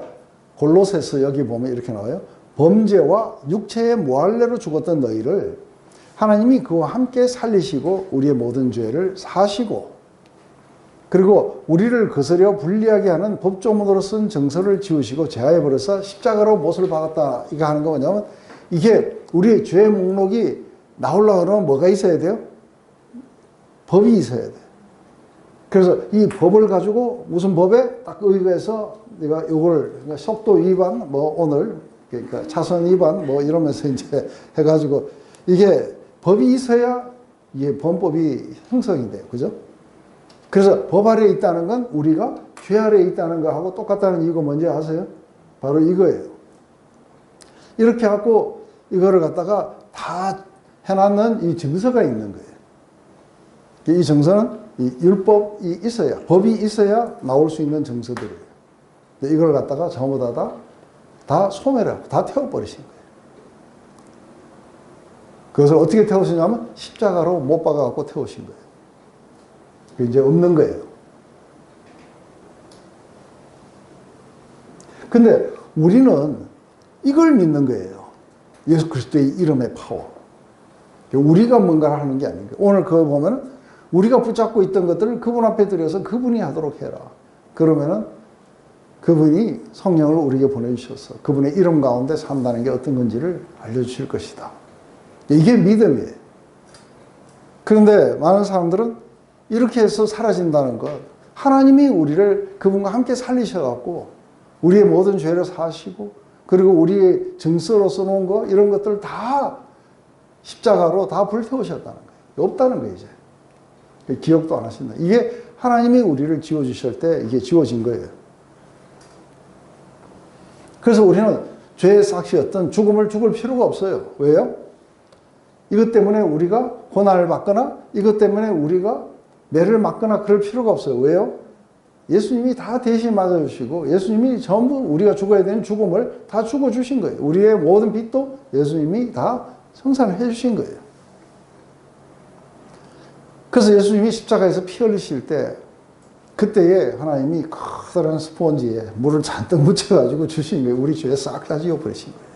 골로새서 여기 보면 이렇게 나와요. 범죄와 육체의 모할례로 죽었던 너희를 하나님이 그와 함께 살리시고 우리의 모든 죄를 사시고, 그리고 우리를 거스려 불리하게 하는 법조문으로 쓴 정서를 지우시고 제하해 버려서 십자가로 못을 박았다. 이거 하는 거 뭐냐면, 이게 우리의 죄 목록이 나오려고 그러면 뭐가 있어야 돼요? 법이 있어야 돼요. 그래서 이 법을 가지고 무슨 법에 딱 의거해서 내가 요걸, 그러니까 속도 위반, 뭐 오늘, 그러니까 차선 위반, 뭐 이러면서 이제 해가지고 이게 법이 있어야 이게 범법이 형성이 돼요. 그죠? 그래서 법 아래에 있다는 건 우리가 죄 아래에 있다는 거하고 똑같다는 이유가 뭔지 아세요? 바로 이거예요. 이렇게 갖고 이거를 갖다가 다 해놨는 이 정서가 있는 거예요. 이 정서는 이 율법이 있어야, 법이 있어야 나올 수 있는 정서들이에요. 이걸 갖다가 전부 다 소멸을 하고 다 태워버리신 거예요. 그것을 어떻게 태우시냐면 십자가로 못 박아갖고 태우신 거예요. 그게 이제 없는 거예요. 근데 우리는 이걸 믿는 거예요. 예수 그리스도의 이름의 파워. 우리가 뭔가를 하는 게 아닌 거예요. 오늘 그거 보면 우리가 붙잡고 있던 것들을 그분 앞에 들여서 그분이 하도록 해라. 그러면은 그분이 성령을 우리에게 보내주셔서 그분의 이름 가운데 산다는 게 어떤 건지를 알려주실 것이다. 이게 믿음이에요. 그런데 많은 사람들은 이렇게 해서 사라진다는 것, 하나님이 우리를 그분과 함께 살리셔갖고 우리의 모든 죄를 사시고 그리고 우리의 정서로 써놓은 거 이런 것들을 다 십자가로 다 불태우셨다는 거예요. 없다는 거예요. 이제 기억도 안 하신다. 이게 하나님이 우리를 지워주실 때 이게 지워진 거예요. 그래서 우리는 죄의 삭시였던 죽음을 죽을 필요가 없어요. 왜요? 이것 때문에 우리가 고난을 받거나 이것 때문에 우리가 매를 맞거나 그럴 필요가 없어요. 왜요? 예수님이 다 대신 맞아주시고 예수님이 전부 우리가 죽어야 되는 죽음을 다 죽어주신 거예요. 우리의 모든 빚도 예수님이 다 청산을 해주신 거예요. 그래서 예수님이 십자가에서 피 흘리실 때 그때에 하나님이 커다란 스폰지에 물을 잔뜩 묻혀가지고 주신 거예요. 우리 죄 싹 다 지워버리신 거예요.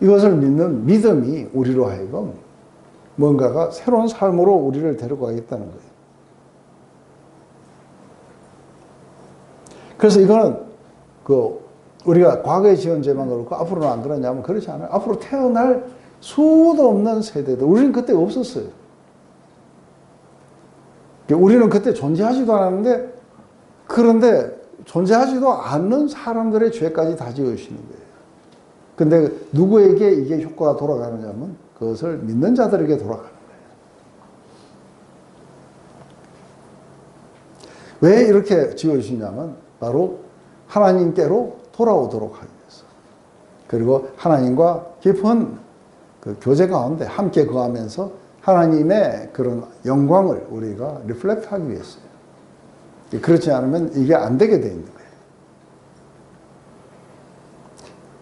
이것을 믿는 믿음이 우리로 하여금 뭔가가 새로운 삶으로 우리를 데려가겠다는 거예요. 그래서 이거는 우리가 과거에 지은 죄만 그렇고 앞으로는 안 그러냐면 그렇지 않아요. 앞으로 태어날 수도 없는 세대들. 우리는 그때 없었어요. 우리는 그때 존재하지도 않았는데, 그런데 존재하지도 않는 사람들의 죄까지 다 지으시는 거예요. 근데 누구에게 이게 효과가 돌아가느냐면 그것을 믿는 자들에게 돌아가는 거예요. 왜 이렇게 지어주시냐면 바로 하나님께로 돌아오도록 하기 위해서. 그리고 하나님과 깊은 그 교제 가운데 함께 거하면서 하나님의 그런 영광을 우리가 리플렉트 하기 위해서요. 그렇지 않으면 이게 안 되게 돼 있는 거예요.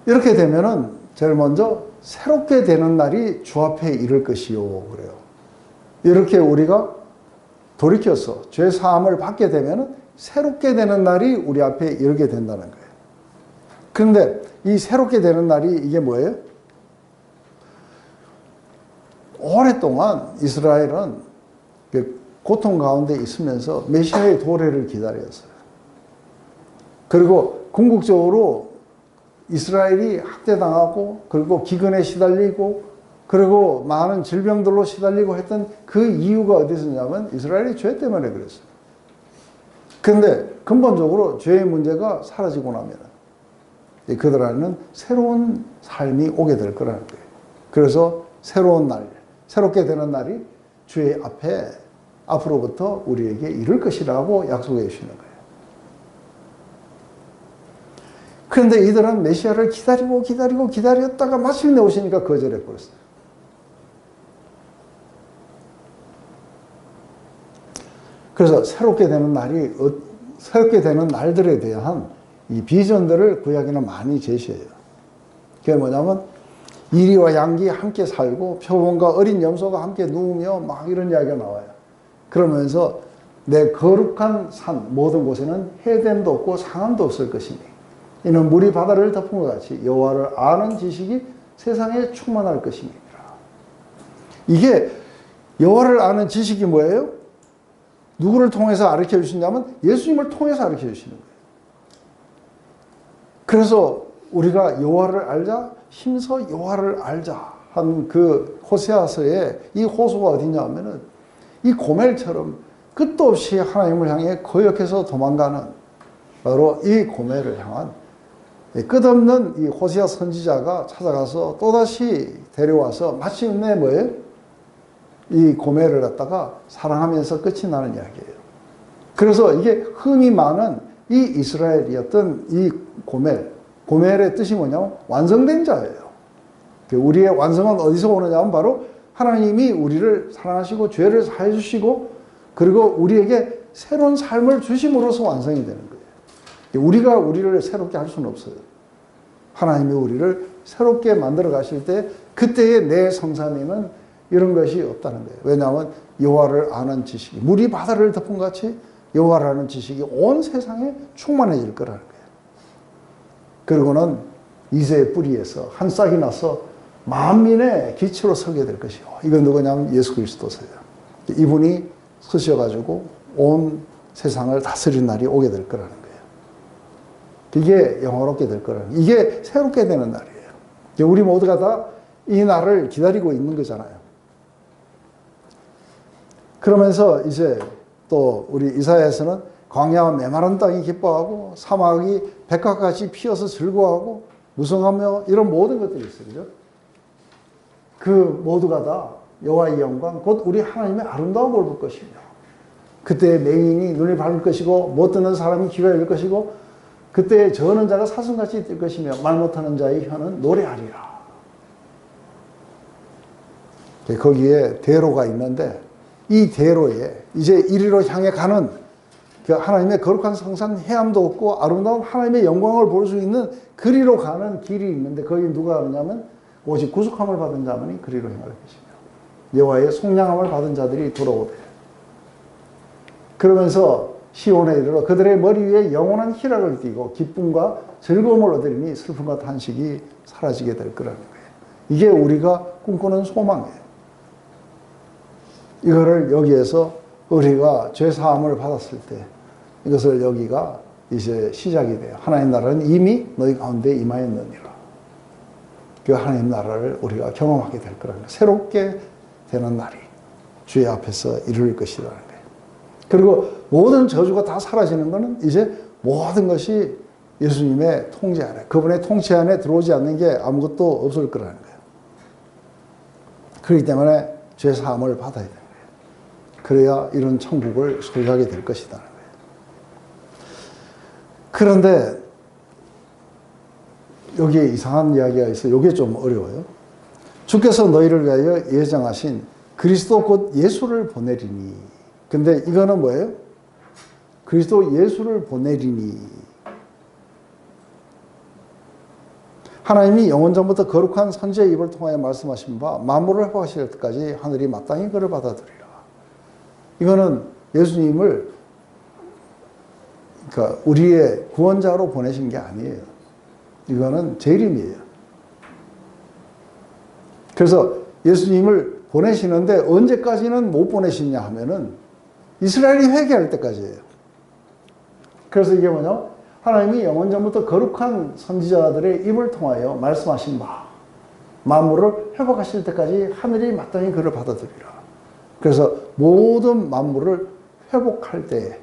이렇게 되면은 제일 먼저 새롭게 되는 날이 주 앞에 이를 것이요 그래요. 이렇게 우리가 돌이켜서 죄 사함을 받게 되면은 새롭게 되는 날이 우리 앞에 이르게 된다는 거예요. 그런데 이 새롭게 되는 날이 이게 뭐예요? 오랫동안 이스라엘은 고통 가운데 있으면서 메시아의 도래를 기다렸어요. 그리고 궁극적으로 이스라엘이 학대당하고 그리고 기근에 시달리고 그리고 많은 질병들로 시달리고 했던 그 이유가 어디서 있냐면 이스라엘이 죄 때문에 그랬어요. 그런데 근본적으로 죄의 문제가 사라지고 나면 그들 안에는 새로운 삶이 오게 될 거라는 거예요. 그래서 새로운 날, 새롭게 되는 날이 주의 앞에 앞으로부터 우리에게 이룰 것이라고 약속해 주시는 거예요. 그런데 이들은 메시아를 기다렸다가 마침내 오시니까 거절해 버렸어요. 그래서 새롭게 되는 날들에 대한 이 비전들을 구약에는 많이 제시해요. 그게 뭐냐면 이리와 양기 함께 살고 표범과 어린 염소가 함께 누우며 막 이런 이야기가 나와요. 그러면서 내 거룩한 산 모든 곳에는 해됨도 없고 상함도 없을 것이니 이는 물이 바다를 덮은 것 같이 여호와를 아는 지식이 세상에 충만할 것이니라. 이게 여호와를 아는 지식이 뭐예요? 누구를 통해서 가르쳐 주시냐면 예수님을 통해서 가르쳐 주시는 거예요. 그래서 우리가 여호와를 알자, 힘써 여호와를 알자 한 그 호세아서의 이 호소가 어디냐면은 이 고멜처럼 끝도 없이 하나님을 향해 거역해서 도망가는 바로 이 고멜을 향한 끝없는 이 호세아 선지자가 찾아가서 또다시 데려와서 마침내 뭐예요? 이 고멜을 갖다가 사랑하면서 끝이 나는 이야기예요. 그래서 이게 흠이 많은 이 이스라엘이었던 이 고멜의 뜻이 뭐냐면 완성된 자예요. 우리의 완성은 어디서 오느냐면 바로 하나님이 우리를 사랑하시고 죄를 사해 주시고 그리고 우리에게 새로운 삶을 주심으로써 완성이 되는 거예요. 우리가 우리를 새롭게 할 수는 없어요. 하나님이 우리를 새롭게 만들어 가실 때 그때의 내 성삼위는 이런 것이 없다는 거예요. 왜냐하면 여호와를 아는 지식이 물이 바다를 덮은 같이 여호와를 아는 지식이 온 세상에 충만해질 거라는 거예요. 그리고는 이새의 뿌리에서 한 싹이 나서 만민의 기초로 서게 될 것이요. 이건 누구냐면 예수 그리스도세요. 이분이 서셔가지고 온 세상을 다스리는 날이 오게 될 거라는 거예요. 이게 영화롭게 될 거라는 거예요. 이게 새롭게 되는 날이에요. 우리 모두가 다 이 날을 기다리고 있는 거잖아요. 그러면서 이제 또 우리 이사야에서는 광야와 메마른 땅이 기뻐하고 사막이 백합같이 피어서 즐거워하고 무성하며 이런 모든 것들이 있어요. 그죠? 그 모두가 다 여호와의 영광 곧 우리 하나님의 아름다움을 볼 것이며 그때 맹인이 눈을 밟을 것이고 못 듣는 사람이 귀가 열릴 것이고 그때 저는 자가 사슴같이 뛸 것이며 말 못하는 자의 혀는 노래하리라. 거기에 대로가 있는데 이 대로에 이제 이리로 향해 가는 그 하나님의 거룩한 성산 해암도 없고 아름다운 하나님의 영광을 볼 수 있는 그리로 가는 길이 있는데 거기 누가 가느냐면 오직 구속함을 받은 자만이 그리로 행할 것이며 여호와의 속량함을 받은 자들이 돌아오되 그러면서 시온에 이르러 그들의 머리 위에 영원한 희락을 띠고 기쁨과 즐거움을 얻으리니 슬픔과 탄식이 사라지게 될 거라는 거예요. 이게 우리가 꿈꾸는 소망이에요. 이거를 여기에서 우리가 죄사함을 받았을 때 이것을 여기가 이제 시작이 돼요. 하나님 나라는 이미 너희 가운데 임하였느니라. 그 하나님 나라를 우리가 경험하게 될 거라는 거예요. 새롭게 되는 날이 주의 앞에서 이룰 것이라는 거예요. 그리고 모든 저주가 다 사라지는 것은 이제 모든 것이 예수님의 통제 안에, 그분의 통치 안에 들어오지 않는 게 아무것도 없을 거라는 거예요. 그렇기 때문에 죄 사함을 받아야 되는 거예요. 그래야 이런 천국을 소유하게 될 것이라는 거예요. 그런데 여기에 이상한 이야기가 있어요. 이게 좀 어려워요. 주께서 너희를 위하여 예정하신 그리스도 곧 예수를 보내리니. 근데 이거는 뭐예요? 그리스도 예수를 보내리니. 하나님이 영원전부터 거룩한 선지의 입을 통하여 말씀하신 바 만물을 회복하실 때까지 하늘이 마땅히 그를 받아들이라. 이거는 예수님을 그러니까 우리의 구원자로 보내신 게 아니에요. 이거는 재림이에요. 그래서 예수님을 보내시는데 언제까지는 못 보내시냐 하면은 이스라엘이 회개할 때까지예요. 그래서 이게 뭐냐? 하나님이 영원전부터 거룩한 선지자들의 입을 통하여 말씀하신 바 만물을 회복하실 때까지 하늘이 마땅히 그를 받아들이라. 그래서 모든 만물을 회복할 때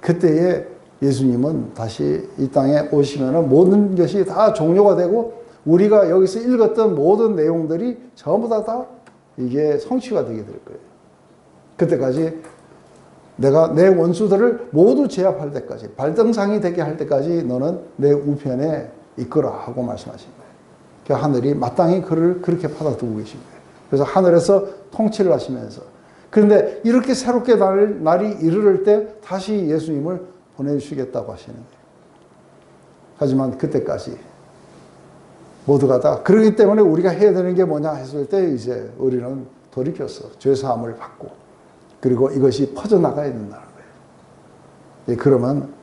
그때에 예수님은 다시 이 땅에 오시면 모든 것이 다 종료가 되고 우리가 여기서 읽었던 모든 내용들이 전부 다 이게 성취가 되게 될 거예요. 그때까지 내가 내 원수들을 모두 제압할 때까지 발등상이 되게 할 때까지 너는 내 우편에 있거라 하고 말씀하신 거예요. 그러니까 하늘이 마땅히 그를 그렇게 받아두고 계신 거예요. 그래서 하늘에서 통치를 하시면서 그런데 이렇게 새롭게 날이 이르를 때 다시 예수님을 보내주시겠다고 하시는 거예요. 하지만 그때까지 모두가 다 그러기 때문에 우리가 해야 되는 게 뭐냐 했을 때 이제 우리는 돌이켜서 죄사함을 받고 그리고 이것이 퍼져나가야 된다는 거예요. 예, 그러면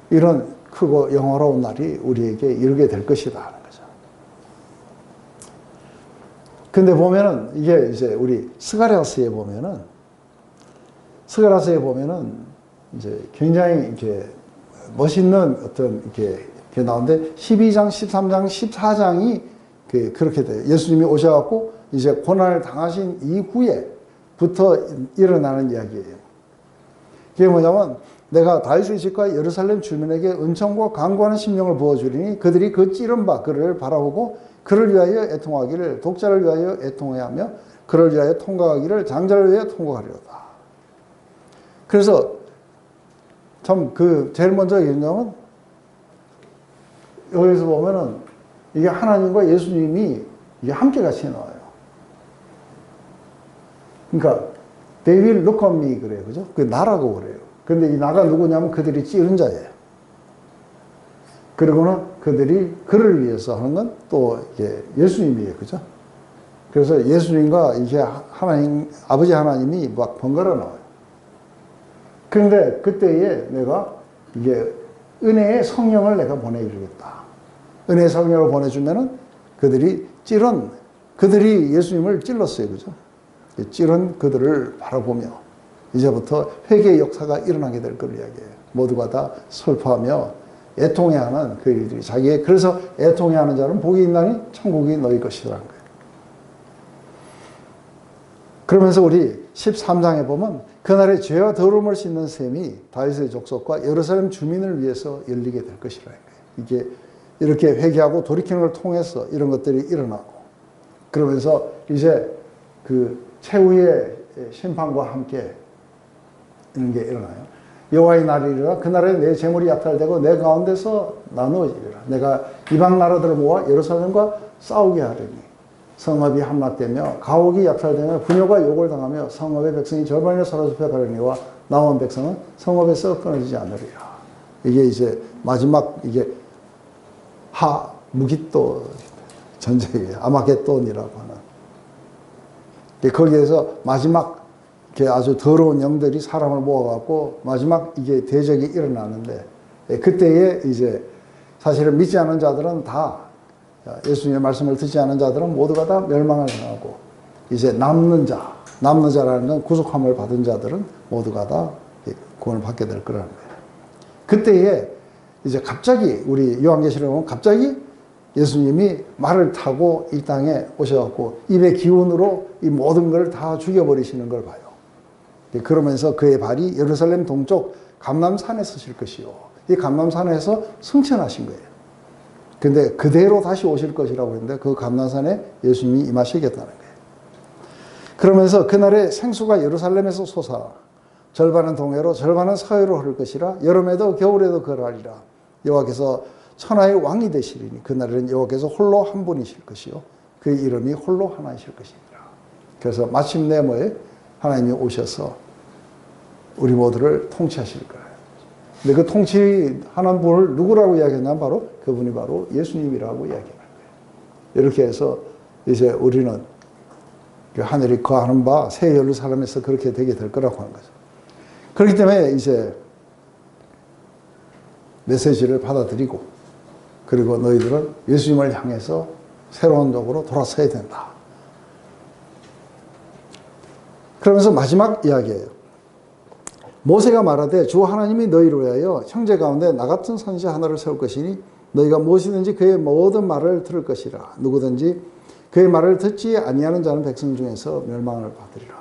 이런 크고 영화로운 날이 우리에게 이르게 될 것이다 하는 거죠. 근데 보면은 이게 이제 우리 스가랴서에 보면은 이제 굉장히 이렇게 멋있는 어떤 이렇게 나오는데 12장, 13장, 14장이 그렇게 돼요. 예수님이 오셔갖고 이제 고난을 당하신 이후에부터 일어나는 이야기예요. 그게 뭐냐면 내가 다윗의 집과 예루살렘 주민에게 은총과 강구하는 심령을 부어주리니 그들이 그 찌른 바 그를 바라보고 그를 위하여 애통하기를 독자를 위하여 애통하며 그를 위하여 통곡하기를 장자를 위하여 통곡하리로다. 그래서 참 제일 먼저 얘기하면 여기서 보면은 이게 하나님과 예수님이 이게 함께 같이 나와요. 그러니까 they will look on me 그래요. 그죠? 그 나라고 그래요. 근데 이 나가 누구냐면 그들이 찌른 자예요. 그리고는 그들이 그를 위해서 하는 건 또 이게 예수님이에요. 그죠? 그래서 예수님과 이게 하나님, 아버지 하나님이 막 번갈아 나와요. 그런데 그때에 내가 이게 은혜의 성령을 내가 보내주겠다. 은혜의 성령을 보내주면은 그들이 예수님을 찔렀어요. 그죠? 찌른 그들을 바라보며 이제부터 회개의 역사가 일어나게 될 걸 이야기해요. 모두가 다 슬퍼하며 애통해하는 그 일들이 그래서 애통해하는 자는 복이 있나니 천국이 너희 것이라는 거예요. 그러면서 우리 13장에 보면 그날의 죄와 더러움을 씻는 셈이 다윗의 족속과 예루살렘 주민을 위해서 열리게 될 것이라는 거예요. 이게 이렇게 회개하고 돌이키는 걸 통해서 이런 것들이 일어나고 그러면서 이제 그 최후의 심판과 함께 이런 게 일어나요. 여호와의 날이라 그날에 내 재물이 약탈되고 내 가운데서 나누어지리라. 내가 이방 나라들을 모아 예루살렘과 싸우게 하리니 성읍이 함락되며 가옥이 약탈되며 분뇨가 욕을 당하며 성읍의 백성이 절반이나 사로잡혀 가려니와 남은 백성은 성읍에서 끊어지지 않으리라. 이게 이제 마지막 이게 무기또 전쟁이에요. 아마겟돈이라고 하는. 거기에서 마지막 아주 더러운 영들이 사람을 모아갖고 마지막 이게 대적이 일어나는데, 그때에 이제 사실은 믿지 않은 자들은 다, 예수님의 말씀을 듣지 않은 자들은 모두가 다 멸망을 당하고, 이제 남는 자라는 건 구속함을 받은 자들은 모두가 다 구원을 받게 될 거라는 거예요. 그때에 이제 갑자기 우리 요한계시록에 보면 갑자기 예수님이 말을 타고 이 땅에 오셔갖고 입의 기운으로 이 모든 걸 다 죽여버리시는 걸 봐요. 그러면서 그의 발이 예루살렘 동쪽 감람산에 서실 것이요. 이 감람산에서 승천하신 거예요. 근데 그대로 다시 오실 것이라고 했는데 그 감람산에 예수님이 임하시겠다는 거예요. 그러면서 그날에 생수가 예루살렘에서 솟아 절반은 동해로 절반은 서해로 흐를 것이라. 여름에도 겨울에도 그러하리라. 여호와께서 천하의 왕이 되시리니 그날에는 여호와께서 홀로 한 분이실 것이요 그의 이름이 홀로 하나이실 것이니라. 그래서 마침내 뭐에 하나님이 오셔서 우리 모두를 통치하실 거예요. 근데 그 통치하는 분을 누구라고 이야기했냐면 바로 그분이 바로 예수님이라고 이야기하는 거예요. 이렇게 해서 이제 우리는 그 하늘이 거하는 바 새 예루살렘에서 그렇게 되게 될 거라고 하는 거죠. 그렇기 때문에 이제 메시지를 받아들이고, 그리고 너희들은 예수님을 향해서 새로운 쪽으로 돌아서야 된다. 그러면서 마지막 이야기예요. 모세가 말하되 주 하나님이 너희를 위하여 형제 가운데 나 같은 선지자 하나를 세울 것이니 너희가 무엇이든지 그의 모든 말을 들을 것이라. 누구든지 그의 말을 듣지 아니하는 자는 백성 중에서 멸망을 받으리라.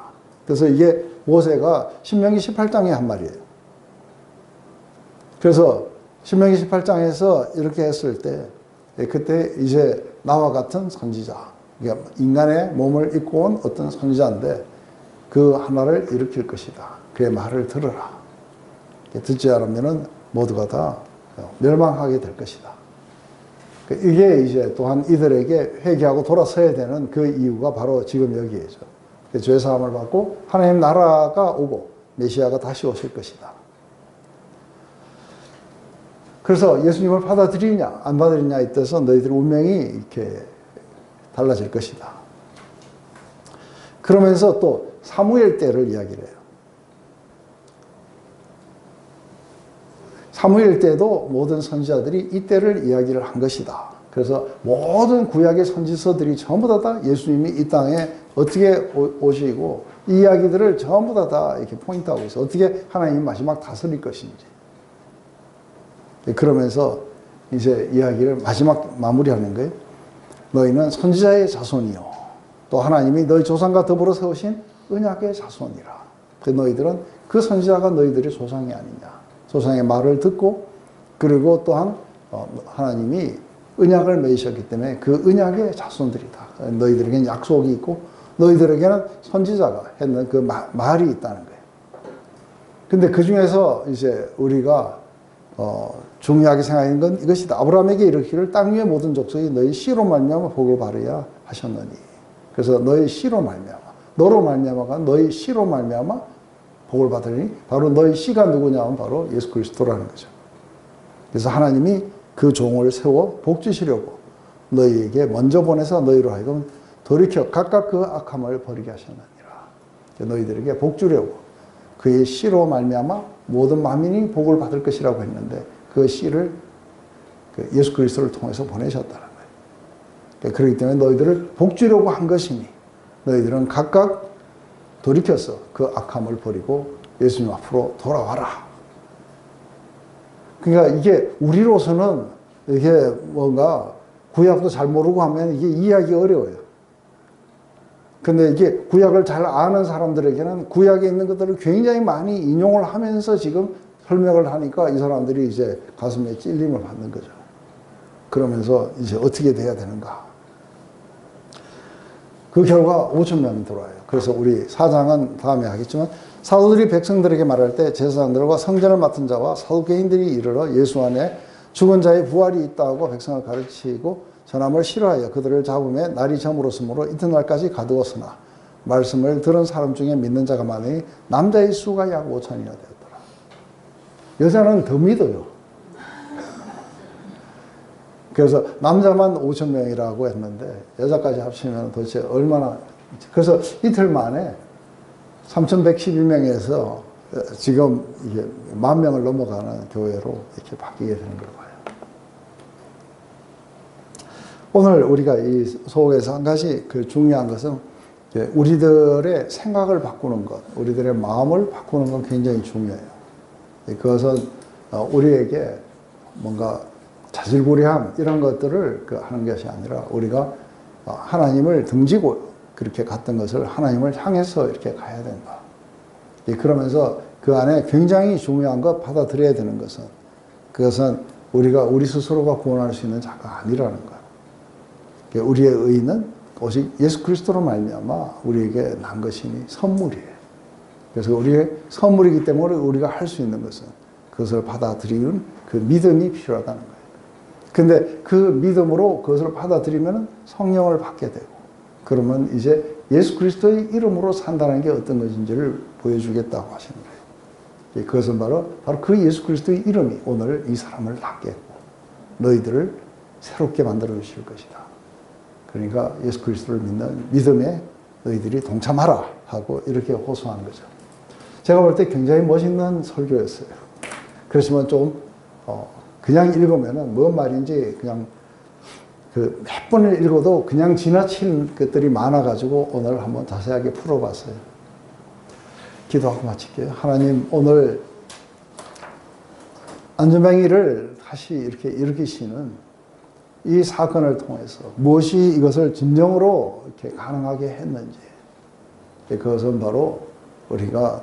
그래서 이게 모세가 신명기 18장에 한 말이에요. 그래서 신명기 18장에서 이렇게 했을 때 그때 이제 나와 같은 선지자, 그러니까 인간의 몸을 입고 온 어떤 선지자인데 그 하나를 일으킬 것이다. 그의 말을 들으라. 듣지 않으면 모두가 다 멸망하게 될 것이다. 이게 이제 또한 이들에게 회개하고 돌아서야 되는 그 이유가 바로 지금 여기에죠. 죄사함을 받고 하나님 나라가 오고 메시아가 다시 오실 것이다. 그래서 예수님을 받아들이냐 안 받아들이냐에 따라서 너희들의 운명이 이렇게 달라질 것이다. 그러면서 또 사무엘 때를 이야기를 해요. 사무엘 때도 모든 선지자들이 이 때를 이야기를 한 것이다. 그래서 모든 구약의 선지서들이 전부 다 예수님이 이 땅에 어떻게 오시고 이 이야기들을 전부 다 이렇게 포인트하고 있어요. 어떻게 하나님이 마지막 다스릴 것인지. 그러면서 이제 이야기를 마지막 마무리하는 거예요. 너희는 선지자의 자손이요. 또 하나님이 너희 조상과 더불어 세우신 언약의 자손이라. 그 너희들은 그 선지자가 너희들의 조상이 아니냐. 조상의 말을 듣고 그리고 또한 하나님이 언약을 맺으셨기 때문에 그 언약의 자손들이다. 너희들에게는 약속이 있고 너희들에게는 선지자가 했는 그 말이 있다는 거예요. 근데 그 중에서 이제 우리가 중요하게 생각하는 건 이것이다. 아브라함에게 이르기를 땅 위의 모든 족속이 너희 씨로 말미암아 복을 받으리라 하셨느니. 그래서 너희 씨로 말미암아, 너로 말미암아가 너희 씨로 말미암아 복을 받으니 바로 너희 씨가 누구냐면 바로 예수 그리스도라는 거죠. 그래서 하나님이 그 종을 세워 복 주시려고 너희에게 먼저 보내서 너희로 하여금 돌이켜 각각 그 악함을 버리게 하셨느니라. 너희들에게 복 주려고 그의 씨로 말미암아 모든 만민이 복을 받을 것이라고 했는데 그 씨를 예수 그리스도를 통해서 보내셨다는 거예요. 그렇기 때문에 너희들을 복 주려고 한 것이니 너희들은 각각 돌이켜서 그 악함을 버리고 예수님 앞으로 돌아와라. 그러니까 이게 우리로서는 이게 뭔가 구약도 잘 모르고 하면 이게 이해하기 어려워요. 근데 이게 구약을 잘 아는 사람들에게는 구약에 있는 것들을 굉장히 많이 인용을 하면서 지금 설명을 하니까 이 사람들이 이제 가슴에 찔림을 받는 거죠. 그러면서 이제 어떻게 돼야 되는가. 그 결과 5천 명이 들어와요. 그래서 우리 4장은 다음에 하겠지만 사도들이 백성들에게 말할 때 제사장들과 성전을 맡은 자와 사두개인들이 이르러 예수 안에 죽은 자의 부활이 있다고 백성을 가르치고 전함을 싫어하여 그들을 잡음에 날이 저물었으므로 이튿날까지 가두었으나 말씀을 들은 사람 중에 믿는 자가 많으니 남자의 수가 약 5천이나 되었더라. 여자는 더 믿어요. 그래서 남자만 5천 명이라고 했는데 여자까지 합치면 도대체 얼마나, 그래서 이틀 만에 3,112명에서 지금 이게 10,000명을 넘어가는 교회로 이렇게 바뀌게 되는 걸 봐요. 오늘 우리가 이 속에서 한 가지 그 중요한 것은 우리들의 생각을 바꾸는 것, 우리들의 마음을 바꾸는 건 굉장히 중요해요. 그것은 우리에게 뭔가 자질구레함 이런 것들을 하는 것이 아니라 우리가 하나님을 등지고 그렇게 갔던 것을 하나님을 향해서 이렇게 가야 된다. 그러면서 그 안에 굉장히 중요한 것 받아들여야 되는 것은, 그것은 우리가 우리 스스로가 구원할 수 있는 자가 아니라는 거예요. 우리의 의는 오직 예수 그리스도로 말미암아 우리에게 난 것이니 선물이에요. 그래서 우리의 선물이기 때문에 우리가 할 수 있는 것은 그것을 받아들이는 그 믿음이 필요하다는 거예요. 근데 그 믿음으로 그것을 받아들이면 성령을 받게 되고, 그러면 이제 예수 그리스도의 이름으로 산다는 게 어떤 것인지를 보여주겠다고 하시는 거예요. 그것은 바로 그 예수 그리스도의 이름이 오늘 이 사람을 낫게 했고 너희들을 새롭게 만들어 주실 것이다. 그러니까 예수 그리스도를 믿는 믿음에 너희들이 동참하라 하고 이렇게 호소하는 거죠. 제가 볼 때 굉장히 멋있는 설교였어요. 그렇지만 좀 그냥 읽으면은 뭔 말인지 그냥 몇 번을 읽어도 그냥 지나칠 것들이 많아가지고 오늘 한번 자세하게 풀어봤어요. 기도하고 마칠게요. 하나님, 오늘 안전뱅이를 다시 이렇게 일으키시는 이 사건을 통해서 무엇이 이것을 진정으로 이렇게 가능하게 했는지, 그것은 바로 우리가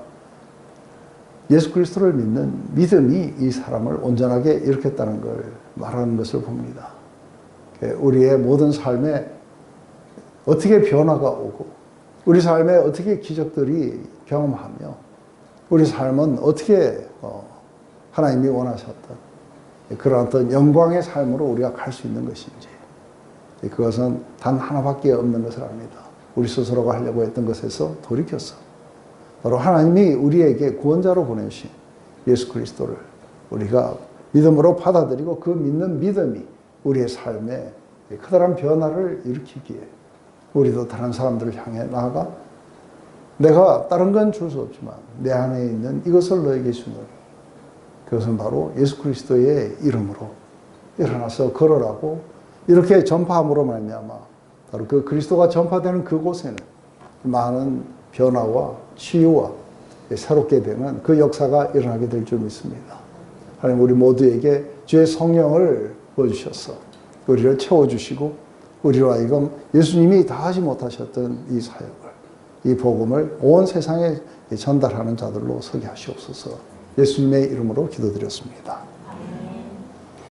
예수 그리스도를 믿는 믿음이 이 사람을 온전하게 일으켰다는 걸 말하는 것을 봅니다. 우리의 모든 삶에 어떻게 변화가 오고, 우리 삶에 어떻게 기적들이 경험하며, 우리 삶은 어떻게 하나님이 원하셨던 그런 어떤 영광의 삶으로 우리가 갈 수 있는 것인지, 그것은 단 하나밖에 없는 것을 압니다. 우리 스스로가 하려고 했던 것에서 돌이켰어. 바로 하나님이 우리에게 구원자로 보내신 예수 그리스도를 우리가 믿음으로 받아들이고 그 믿는 믿음이 우리의 삶에 커다란 변화를 일으키기에 우리도 다른 사람들을 향해 나아가 내가 다른 건 줄 수 없지만 내 안에 있는 이것을 너에게 주노니, 그것은 바로 예수 그리스도의 이름으로 일어나서 걸어라고 이렇게 전파함으로 말미암아 바로 그 그리스도가 전파되는 그곳에는 많은 변화와 치유와 새롭게 되는 그 역사가 일어나게 될 줄 믿습니다. 하나님, 우리 모두에게 주의 성령을 부어주셔서 우리를 채워주시고 우리로 하여금 예수님이 다 하지 못하셨던 이 사역을, 이 복음을 온 세상에 전달하는 자들로 서게 하시옵소서. 예수님의 이름으로 기도드렸습니다.